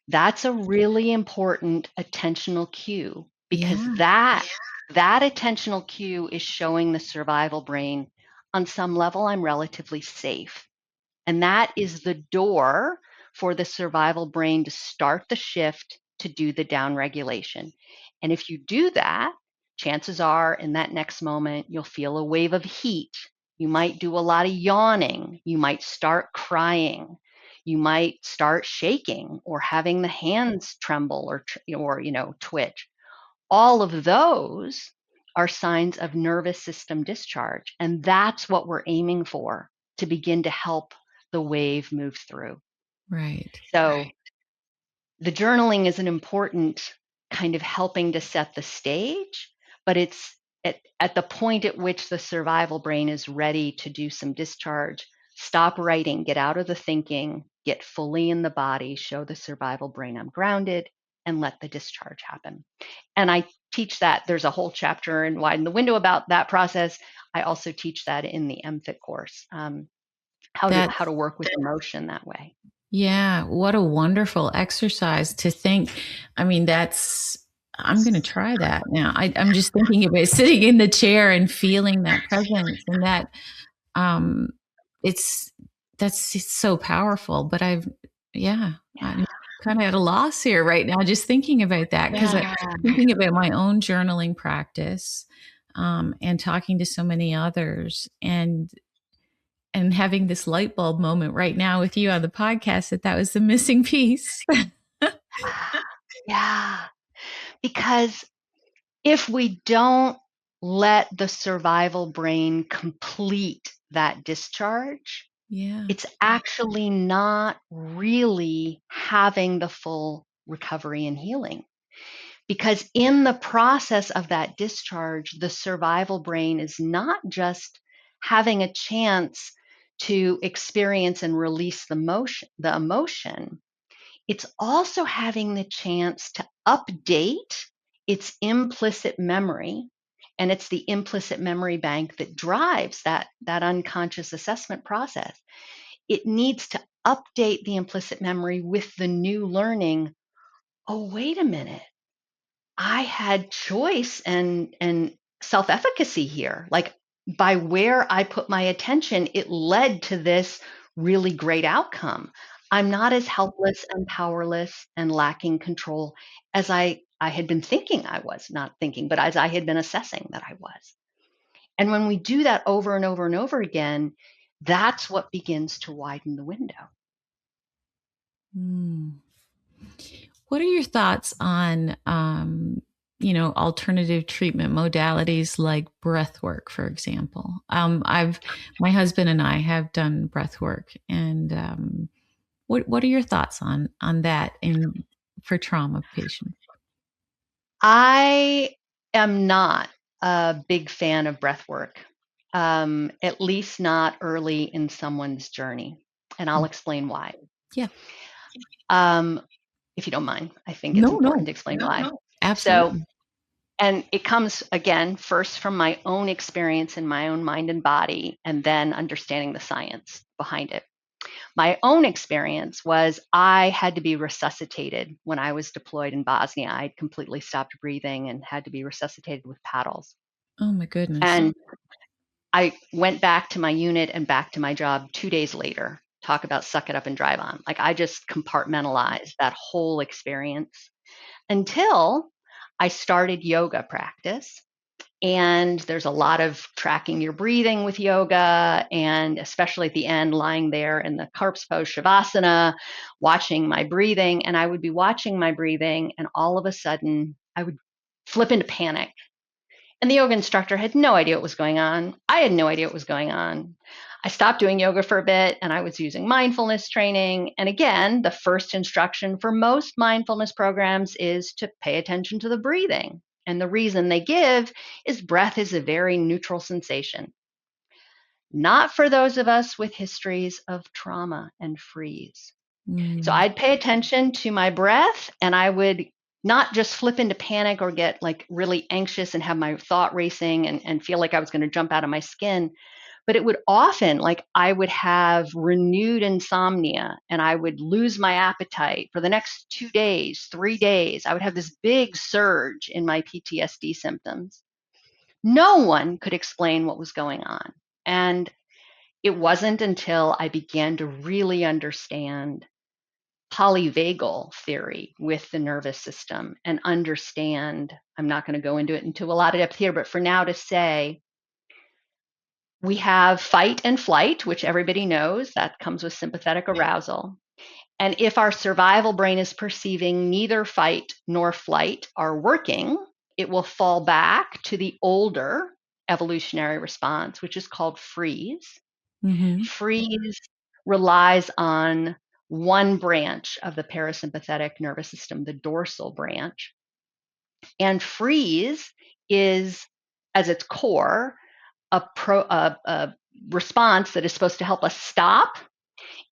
That's a really important attentional cue, because Yeah. that attentional cue is showing the survival brain, on some level, I'm relatively safe. And that is the door for the survival brain to start the shift to do the downregulation. And if you do that, chances are in that next moment, you'll feel a wave of heat. You might do a lot of yawning. You might start crying. You might start shaking or having the hands tremble or twitch. All of those are signs of nervous system discharge. And that's what we're aiming for, to begin to help the wave move through. Right. So the journaling is an important kind of helping to set the stage, but it's at the point at which the survival brain is ready to do some discharge, stop writing, get out of the thinking, get fully in the body, show the survival brain I'm grounded, and let the discharge happen. And I teach that. There's a whole chapter in Widen the Window about that process. I also teach that in the MFit course, how That to work with emotion that way. Yeah, what a wonderful exercise to think. I mean, I'm going to try that now. I'm just thinking about sitting in the chair and feeling that presence, and um, it's it's so powerful. But yeah, I'm kind of at a loss here right now, just thinking about that, because I'm Yeah. thinking about my own journaling practice, and talking to so many others, and having this light bulb moment right now with you on the podcast that was the missing piece. Yeah. Because if we don't let the survival brain complete that discharge, Yeah. it's actually not really having the full recovery and healing. Because in the process of that discharge, the survival brain is not just having a chance to experience and release the emotion, it's also having the chance to update its implicit memory. And it's the implicit memory bank that drives that unconscious assessment process. It needs to update the implicit memory with the new learning. Oh, wait a minute. I had choice and self-efficacy here. Like, by where I put my attention, it led to this really great outcome. I'm not as helpless and powerless and lacking control as I had been thinking I was, not thinking, but as I had been assessing that I was. And when we do that over and over and over again, that's what begins to widen the window. Mm. What are your thoughts on, alternative treatment modalities like breath work, for example? My husband and I have done breath work, and what are your thoughts on that for trauma patients? I am not a big fan of breath work, at least not early in someone's journey. And I'll Mm. explain why. Yeah. Um, if you don't mind, I think it's No, important no, to explain why. So, absolutely. And it comes, again, first from my own experience in my own mind and body, and then understanding the science behind it. My own experience was I had to be resuscitated when I was deployed in Bosnia. I'd completely stopped breathing and had to be resuscitated with paddles. Oh my goodness. And I went back to my unit and back to my job 2 days later. Talk about suck it up and drive on. Like, I just compartmentalized that whole experience until I started yoga practice. And there's a lot of tracking your breathing with yoga, and especially at the end, lying there in the corpse pose shavasana, watching my breathing. And I would be watching my breathing, and all of a sudden, I would flip into panic. And the yoga instructor had no idea what was going on. I had no idea what was going on. I stopped doing yoga for a bit, and I was using mindfulness training. And again, the first instruction for most mindfulness programs is to pay attention to the breathing. And the reason they give is breath is a very neutral sensation, not for those of us with histories of trauma and freeze. So Mm. I'd pay attention to my breath, and I would not just flip into panic or get like really anxious and have my thought racing and feel like I was going to jump out of my skin. But it would often, like, I would have renewed insomnia and I would lose my appetite for the next 2 days, 3 days. I would have this big surge in my PTSD symptoms. No one could explain what was going on. And it wasn't until I began to really understand polyvagal theory with the nervous system and understand. I'm not going to go into it into a lot of depth here, but for now to say, we have fight and flight, which everybody knows that comes with sympathetic arousal. And if our survival brain is perceiving neither fight nor flight are working, it will fall back to the older evolutionary response, which is called freeze. Mm-hmm. Freeze relies on one branch of the parasympathetic nervous system, the dorsal branch. And freeze is, as its core, a response that is supposed to help us stop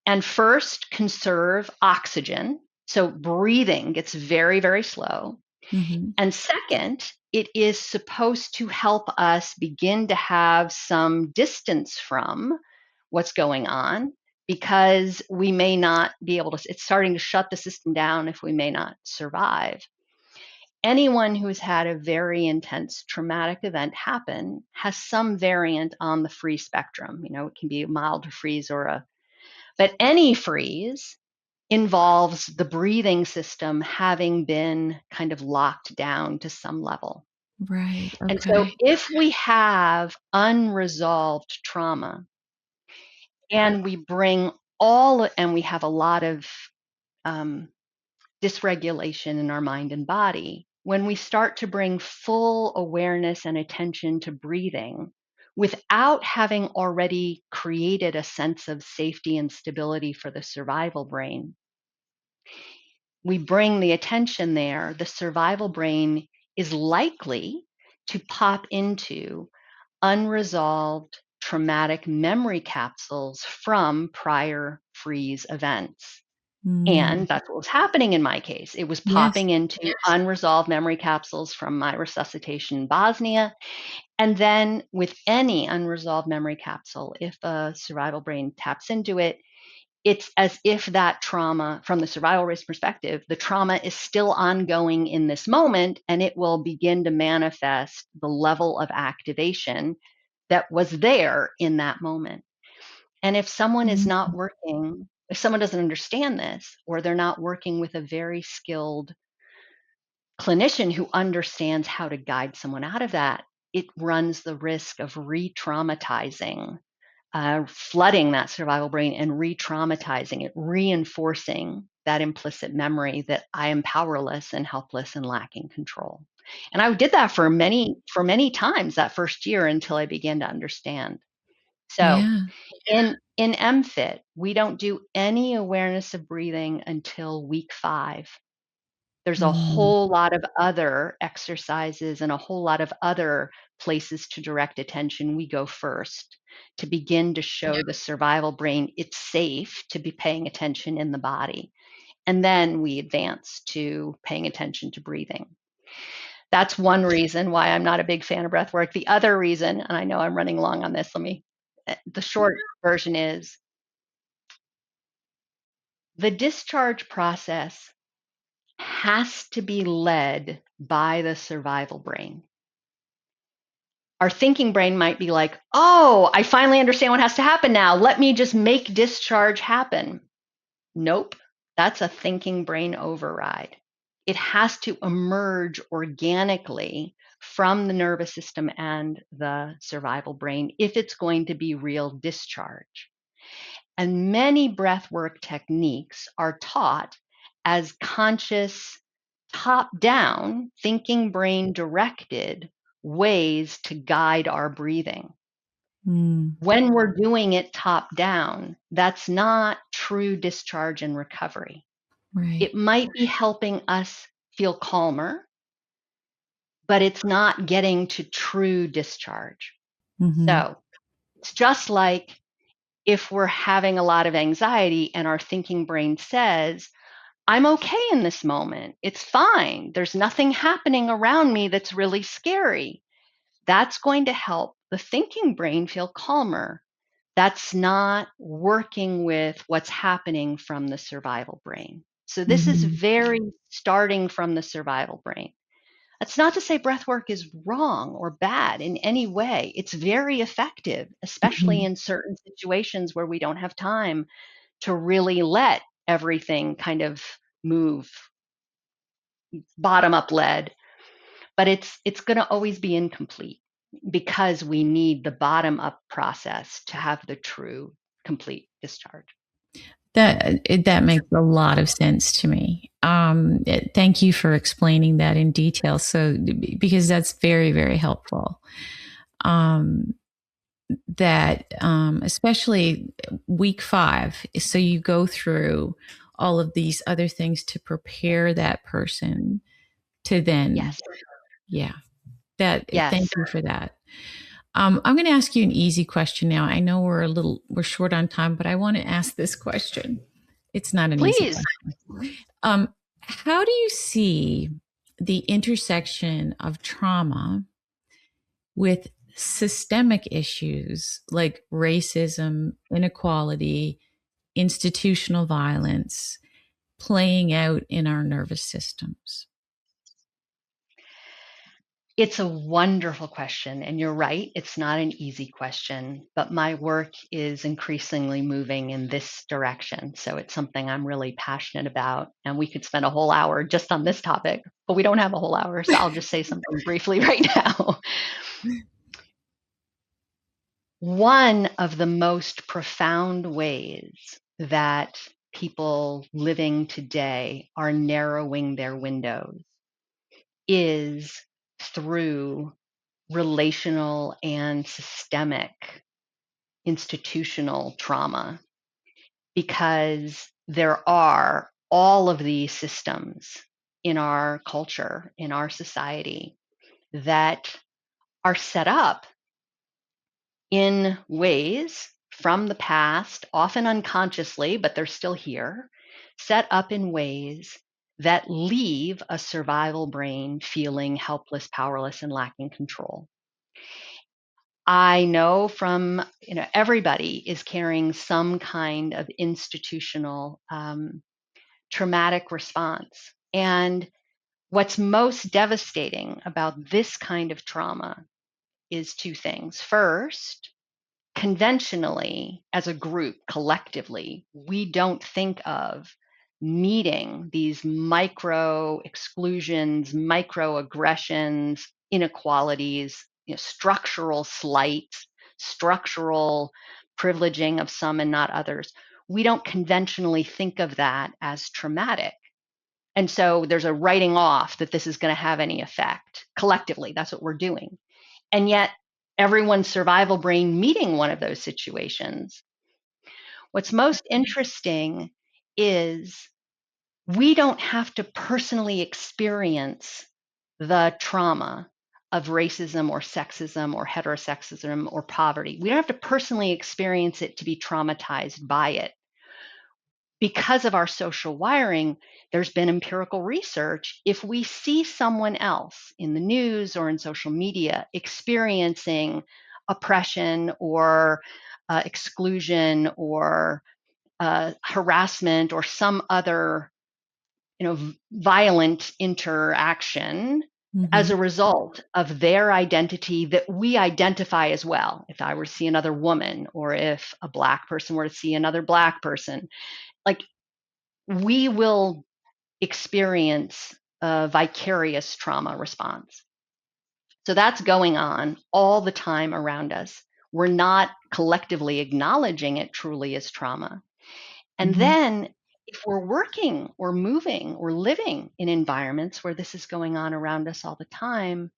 and first conserve oxygen. So breathing gets very, very slow. Mm-hmm. And second, it is supposed to help us begin to have some distance from what's going on, because we may not be able to, it's starting to shut the system down if we may not survive. Anyone who's had a very intense traumatic event happen has some variant on the freeze spectrum. You know, it can be a mild freeze but any freeze involves the breathing system having been kind of locked down to some level. Right. And so Okay. if we have unresolved trauma and we have a lot of um, dysregulation in our mind and body, when we start to bring full awareness and attention to breathing without having already created a sense of safety and stability for the survival brain, we bring the attention there, the survival brain is likely to pop into unresolved traumatic memory capsules from prior freeze events. Mm. And that's what was happening in my case. It was Yes. popping into unresolved memory capsules from my resuscitation in Bosnia. And then with any unresolved memory capsule, if a survival brain taps into it, it's as if that trauma, from the survival risk perspective, the trauma is still ongoing in this moment, and it will begin to manifest the level of activation that was there in that moment. And if someone is not Mm. working, if someone doesn't understand this, or they're not working with a very skilled clinician who understands how to guide someone out of that, it runs the risk of re traumatizing, flooding that survival brain and re traumatizing it, reinforcing that implicit memory that I am powerless and helpless and lacking control. And I did that for many times that first year until I began to understand. So Yeah. in MFIT, we don't do any awareness of breathing until week 5. There's a Mm. whole lot of other exercises and a whole lot of other places to direct attention. We go first to begin to show the survival brain it's safe to be paying attention in the body. And then we advance to paying attention to breathing. That's one reason why I'm not a big fan of breath work. The other reason, and I know I'm running long on this, the short version is the discharge process has to be led by the survival brain. Our thinking brain might be like, oh, I finally understand what has to happen now. Let me just make discharge happen. Nope, that's a thinking brain override. It has to emerge organically from the nervous system and the survival brain if it's going to be real discharge. And many breathwork techniques are taught as conscious, top down, thinking brain directed ways to guide our breathing. When we're doing it top down, that's not true discharge and recovery. Right. It might be helping us feel calmer, but it's not getting to true discharge. So it's just like if we're having a lot of anxiety and our thinking brain says, I'm okay in this moment. It's fine. There's nothing happening around me that's really scary. That's going to help the thinking brain feel calmer. That's not working with what's happening from the survival brain. So this is very starting from the survival brain. That's not to say breath work is wrong or bad in any way. It's very effective, especially in certain situations where we don't have time to really let everything kind of move bottom up led. But it's going to always be incomplete because we need the bottom up process to have the true complete discharge. That makes a lot of sense to me. Thank you for explaining that in detail. So, because that's very, very helpful. Especially week 5. So you go through all of these other things to prepare that person to then, Yes. yeah. Yes. Thank you for that. I'm going to ask you an easy question now. I know we're short on time, but I want to ask this question. It's not an easy Please. question. How do you see the intersection of trauma with systemic issues like racism, inequality, institutional violence playing out in our nervous systems? It's a wonderful question. And you're right, it's not an easy question, but my work is increasingly moving in this direction. So it's something I'm really passionate about. And we could spend a whole hour just on this topic, but we don't have a whole hour. So I'll just say something briefly right now. One of the most profound ways that people living today are narrowing their windows is through relational and systemic institutional trauma, because there are all of these systems in our culture, in our society, that are set up in ways from the past, often unconsciously, but they're still here, set up in ways that leave a survival brain feeling helpless, powerless, and lacking control. I know from, everybody is carrying some kind of institutional traumatic response. And what's most devastating about this kind of trauma is 2 things. First, conventionally, as a group, collectively, we don't think of meeting these micro exclusions, microaggressions, inequalities, structural slights, structural privileging of some and not others. We don't conventionally think of that as traumatic. And so there's a writing off that this is going to have any effect. Collectively, that's what we're doing. And yet, everyone's survival brain meeting one of those situations. What's most interesting is we don't have to personally experience the trauma of racism or sexism or heterosexism or poverty. We don't have to personally experience it to be traumatized by it. because of our social wiring, there's been empirical research. If we see someone else in the news or in social media experiencing oppression or exclusion or harassment or some other, violent interaction as Mm-hmm. a result of their identity that we identify as well. If I were to see another woman, or if a Black person were to see another Black person, like, we will experience a vicarious trauma response. So that's going on all the time around us. We're not collectively acknowledging it truly as trauma. And Mm-hmm. then if we're working or moving or living in environments where this is going on around us all the time,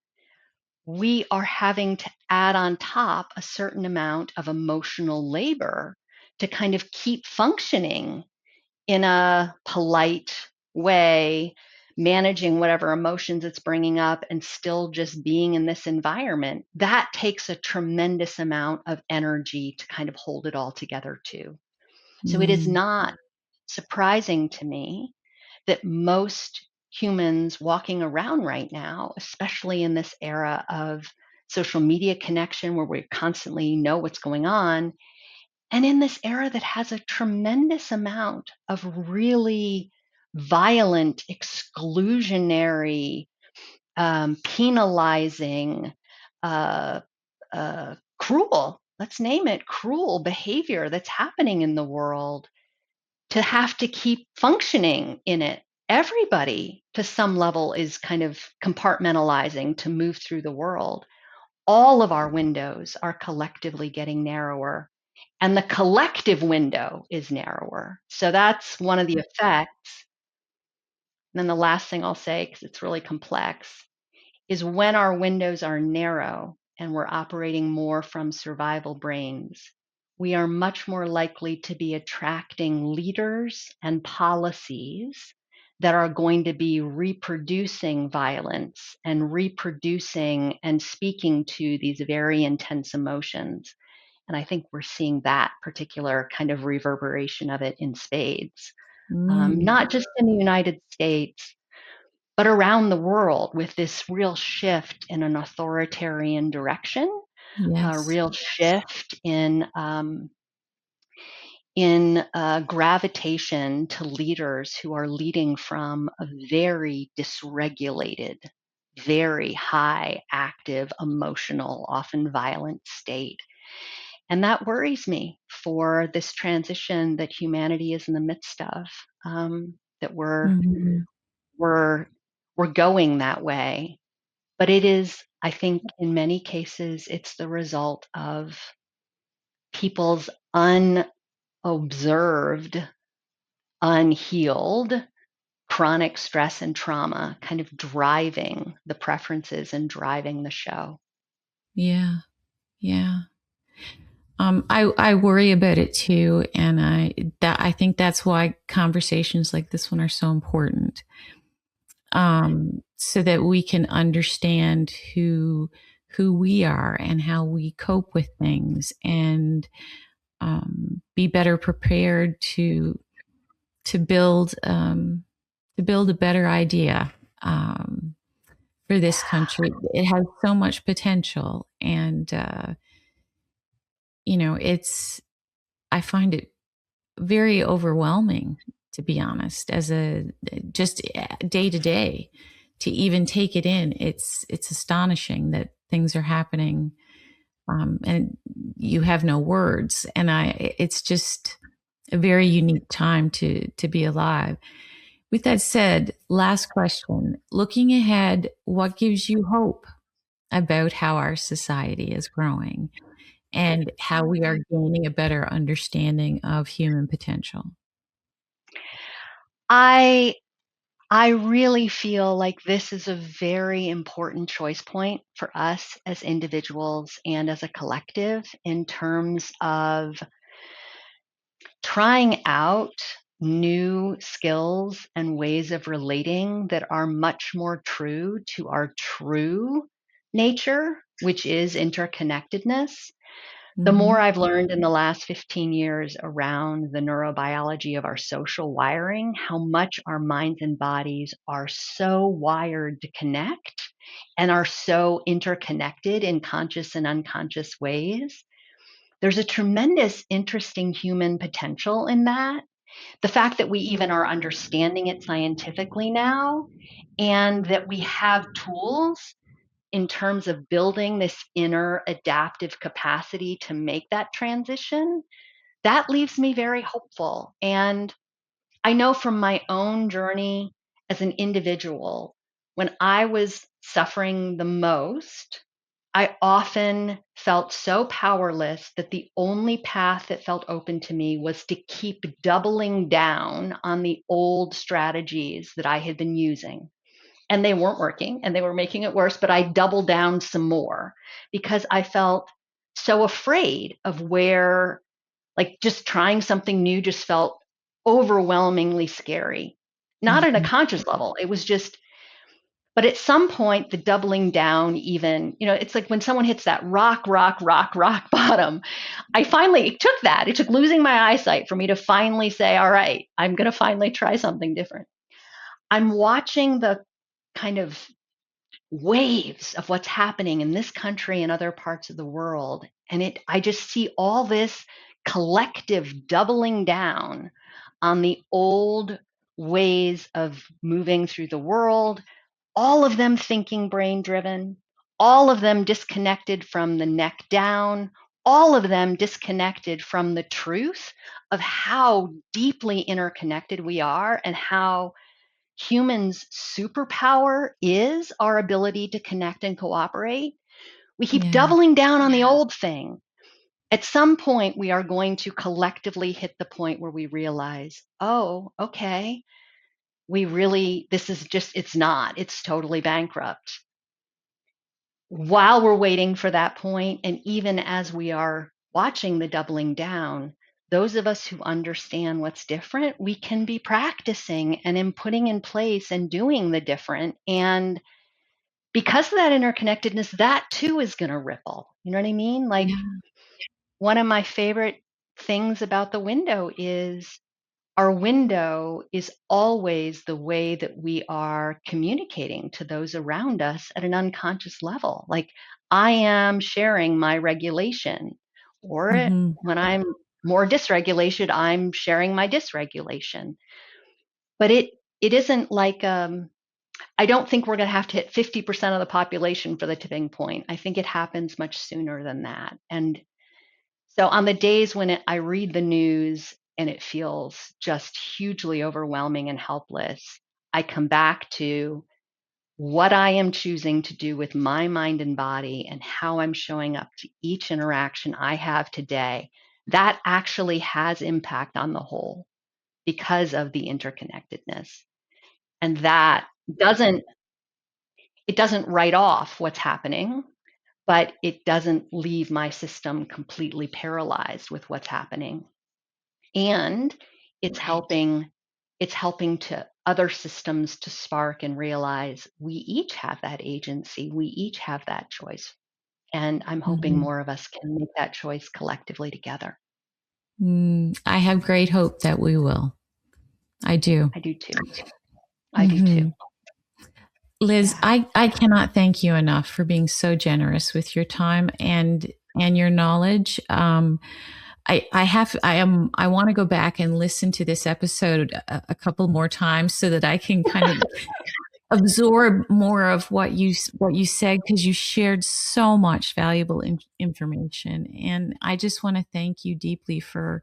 we are having to add on top a certain amount of emotional labor to kind of keep functioning in a polite way, managing whatever emotions it's bringing up and still just being in this environment. That takes a tremendous amount of energy to kind of hold it all together too. So it is Mm. not surprising to me that most humans walking around right now, especially in this era of social media connection where we constantly know what's going on, and in this era that has a tremendous amount of really violent, exclusionary, penalizing, uh, cruel, let's name it, cruel behavior that's happening in the world, to have to keep functioning in it. Everybody, to some level, is kind of compartmentalizing to move through the world. All of our windows are collectively getting narrower, and the collective window is narrower. So that's one of the effects. And then the last thing I'll say, because it's really complex, is when our windows are narrow and we're operating more from survival brains, we are much more likely to be attracting leaders and policies that are going to be reproducing violence and reproducing and speaking to these very intense emotions. And I think we're seeing that particular kind of reverberation of it in spades, Mm. not just in the United States, but around the world, with this real shift in an authoritarian direction, a Yes. real shift in gravitation to leaders who are leading from a very dysregulated, very high active, emotional, often violent state. And that worries me for this transition that humanity is in the midst of, that Mm-hmm. we're we're going that way. But it is, I think, in many cases, it's the result of people's unobserved, unhealed chronic stress and trauma kind of driving the preferences and driving the show. Yeah. Yeah. I worry about it too, and I think that's why conversations like this one are so important, so that we can understand who we are and how we cope with things, and be better prepared to build a better idea for this country. It has so much potential, and it's I find it very overwhelming, to be honest, as a just day to day, to even take it in. It's astonishing that things are happening, and you have no words. And it's just a very unique time to be alive. With that said, last question. Looking ahead, what gives you hope about how our society is growing and how we are gaining a better understanding of human potential? I I really feel like this is a very important choice point for us as individuals and as a collective, in terms of trying out new skills and ways of relating that are much more true to our true nature, which is interconnectedness. The more Mhm. I've learned in the last 15 years around the neurobiology of our social wiring, how much our minds and bodies are so wired to connect and are so interconnected in conscious and unconscious ways. There's a tremendous, interesting human potential in that. The fact that we even are understanding it scientifically now, and that we have tools in terms of building this inner adaptive capacity to make that transition, that leaves me very hopeful. And I know from my own journey as an individual, when I was suffering the most, I often felt so powerless that the only path that felt open to me was to keep doubling down on the old strategies that I had been using. And they weren't working and they were making it worse, but I doubled down some more because I felt so afraid of where, like, just trying something new just felt overwhelmingly scary. Not at a Mhm. conscious level. It was just, but at some point, the doubling down, even, it's like when someone hits that rock bottom. It took that. It took losing my eyesight for me to finally say, all right, I'm going to finally try something different. I'm watching the kind of waves of what's happening in this country and other parts of the world. And I just see all this collective doubling down on the old ways of moving through the world, all of them thinking brain driven, all of them disconnected from the neck down, all of them disconnected from the truth of how deeply interconnected we are and how humans' superpower is our ability to connect and cooperate. We keep Yeah. doubling down on the old thing. At some point, we are going to collectively hit the point where we realize, oh, okay, this is just, it's totally bankrupt. While we're waiting for that point, and even as we are watching the doubling down, those of us who understand what's different, we can be practicing and in putting in place and doing the different. And because of that interconnectedness, that too is going to ripple. You know what I mean? Like, Yeah. one of my favorite things about the window is our window is always the way that we are communicating to those around us at an unconscious level. Like, I am sharing my regulation, or Mhm. when I'm more dysregulated, I'm sharing my dysregulation. But it isn't like, I don't think we're going to have to hit 50% of the population for the tipping point. I think it happens much sooner than that. And so on the days when I read the news and it feels just hugely overwhelming and helpless, I come back to what I am choosing to do with my mind and body and how I'm showing up to each interaction I have today. That actually has impact on the whole because of the interconnectedness. And that doesn't it doesn't write off what's happening, but it doesn't leave my system completely paralyzed with what's happening. And it's helping it's helping to other systems to spark and realize we each have that agency, we each have that choice. And I'm hoping Mhm. more of us can make that choice collectively together. I have great hope that we will. I do. I do too. I do too. Mhm. Liz, Yeah. I cannot thank you enough for being so generous with your time and your knowledge. I want to go back and listen to this episode a couple more times so that I can kind of absorb more of what you said, because you shared so much valuable information, and I just want to thank you deeply for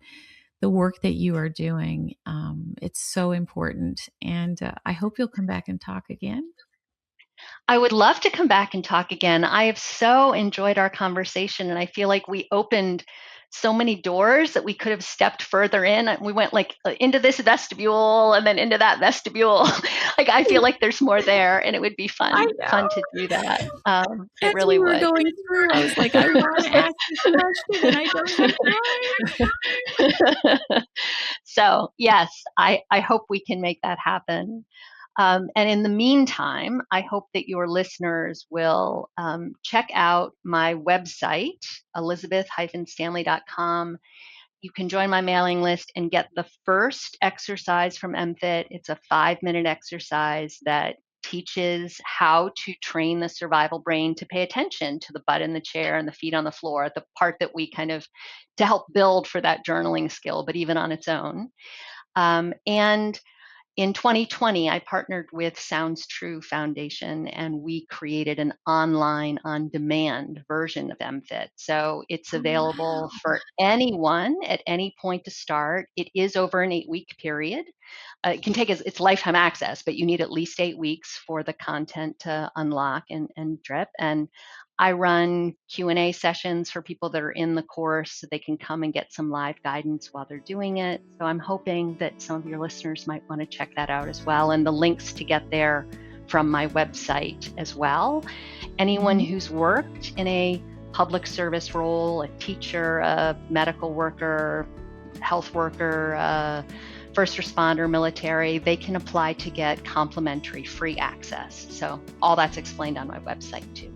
the work that you are doing. It's so important, and I hope you'll come back and talk again. I would love to come back and talk again. I have so enjoyed our conversation, and I feel like we opened so many doors that we could have stepped further in. We went like into this vestibule and then into that vestibule. Like, I feel like there's more there, and it would be I fun know. to do that. It As really we were would. going through, I was like, I want to ask this question and I don't have So yes, I hope we can make that happen. And in the meantime, I hope that your listeners will check out my website, elizabeth-stanley.com. You can join my mailing list and get the first exercise from MFIT. It's a 5-minute exercise that teaches how to train the survival brain to pay attention to the butt in the chair and the feet on the floor, the part that we kind of to help build for that journaling skill, but even on its own. And in 2020, I partnered with Sounds True Foundation, and we created an online on-demand version of MFIT. So it's Oh, available wow. for anyone at any point to start. It is over an 8-week period. It can take it's lifetime access, but you need at least 8 weeks for the content to unlock and drip. And I run Q&A sessions for people that are in the course so they can come and get some live guidance while they're doing it. So I'm hoping that some of your listeners might want to check that out as well. And the links to get there from my website as well. Anyone who's worked in a public service role, a teacher, a medical worker, health worker, first responder, military, they can apply to get complimentary free access. So all that's explained on my website too.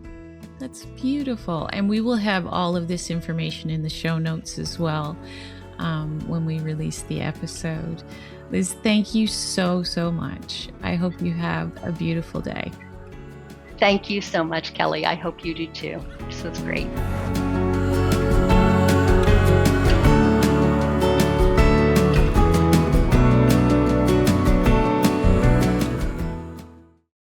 That's beautiful. And we will have all of this information in the show notes as well when we release the episode. Liz, thank you so, so much. I hope you have a beautiful day. Thank you so much, Kelly. I hope you do too. This was great.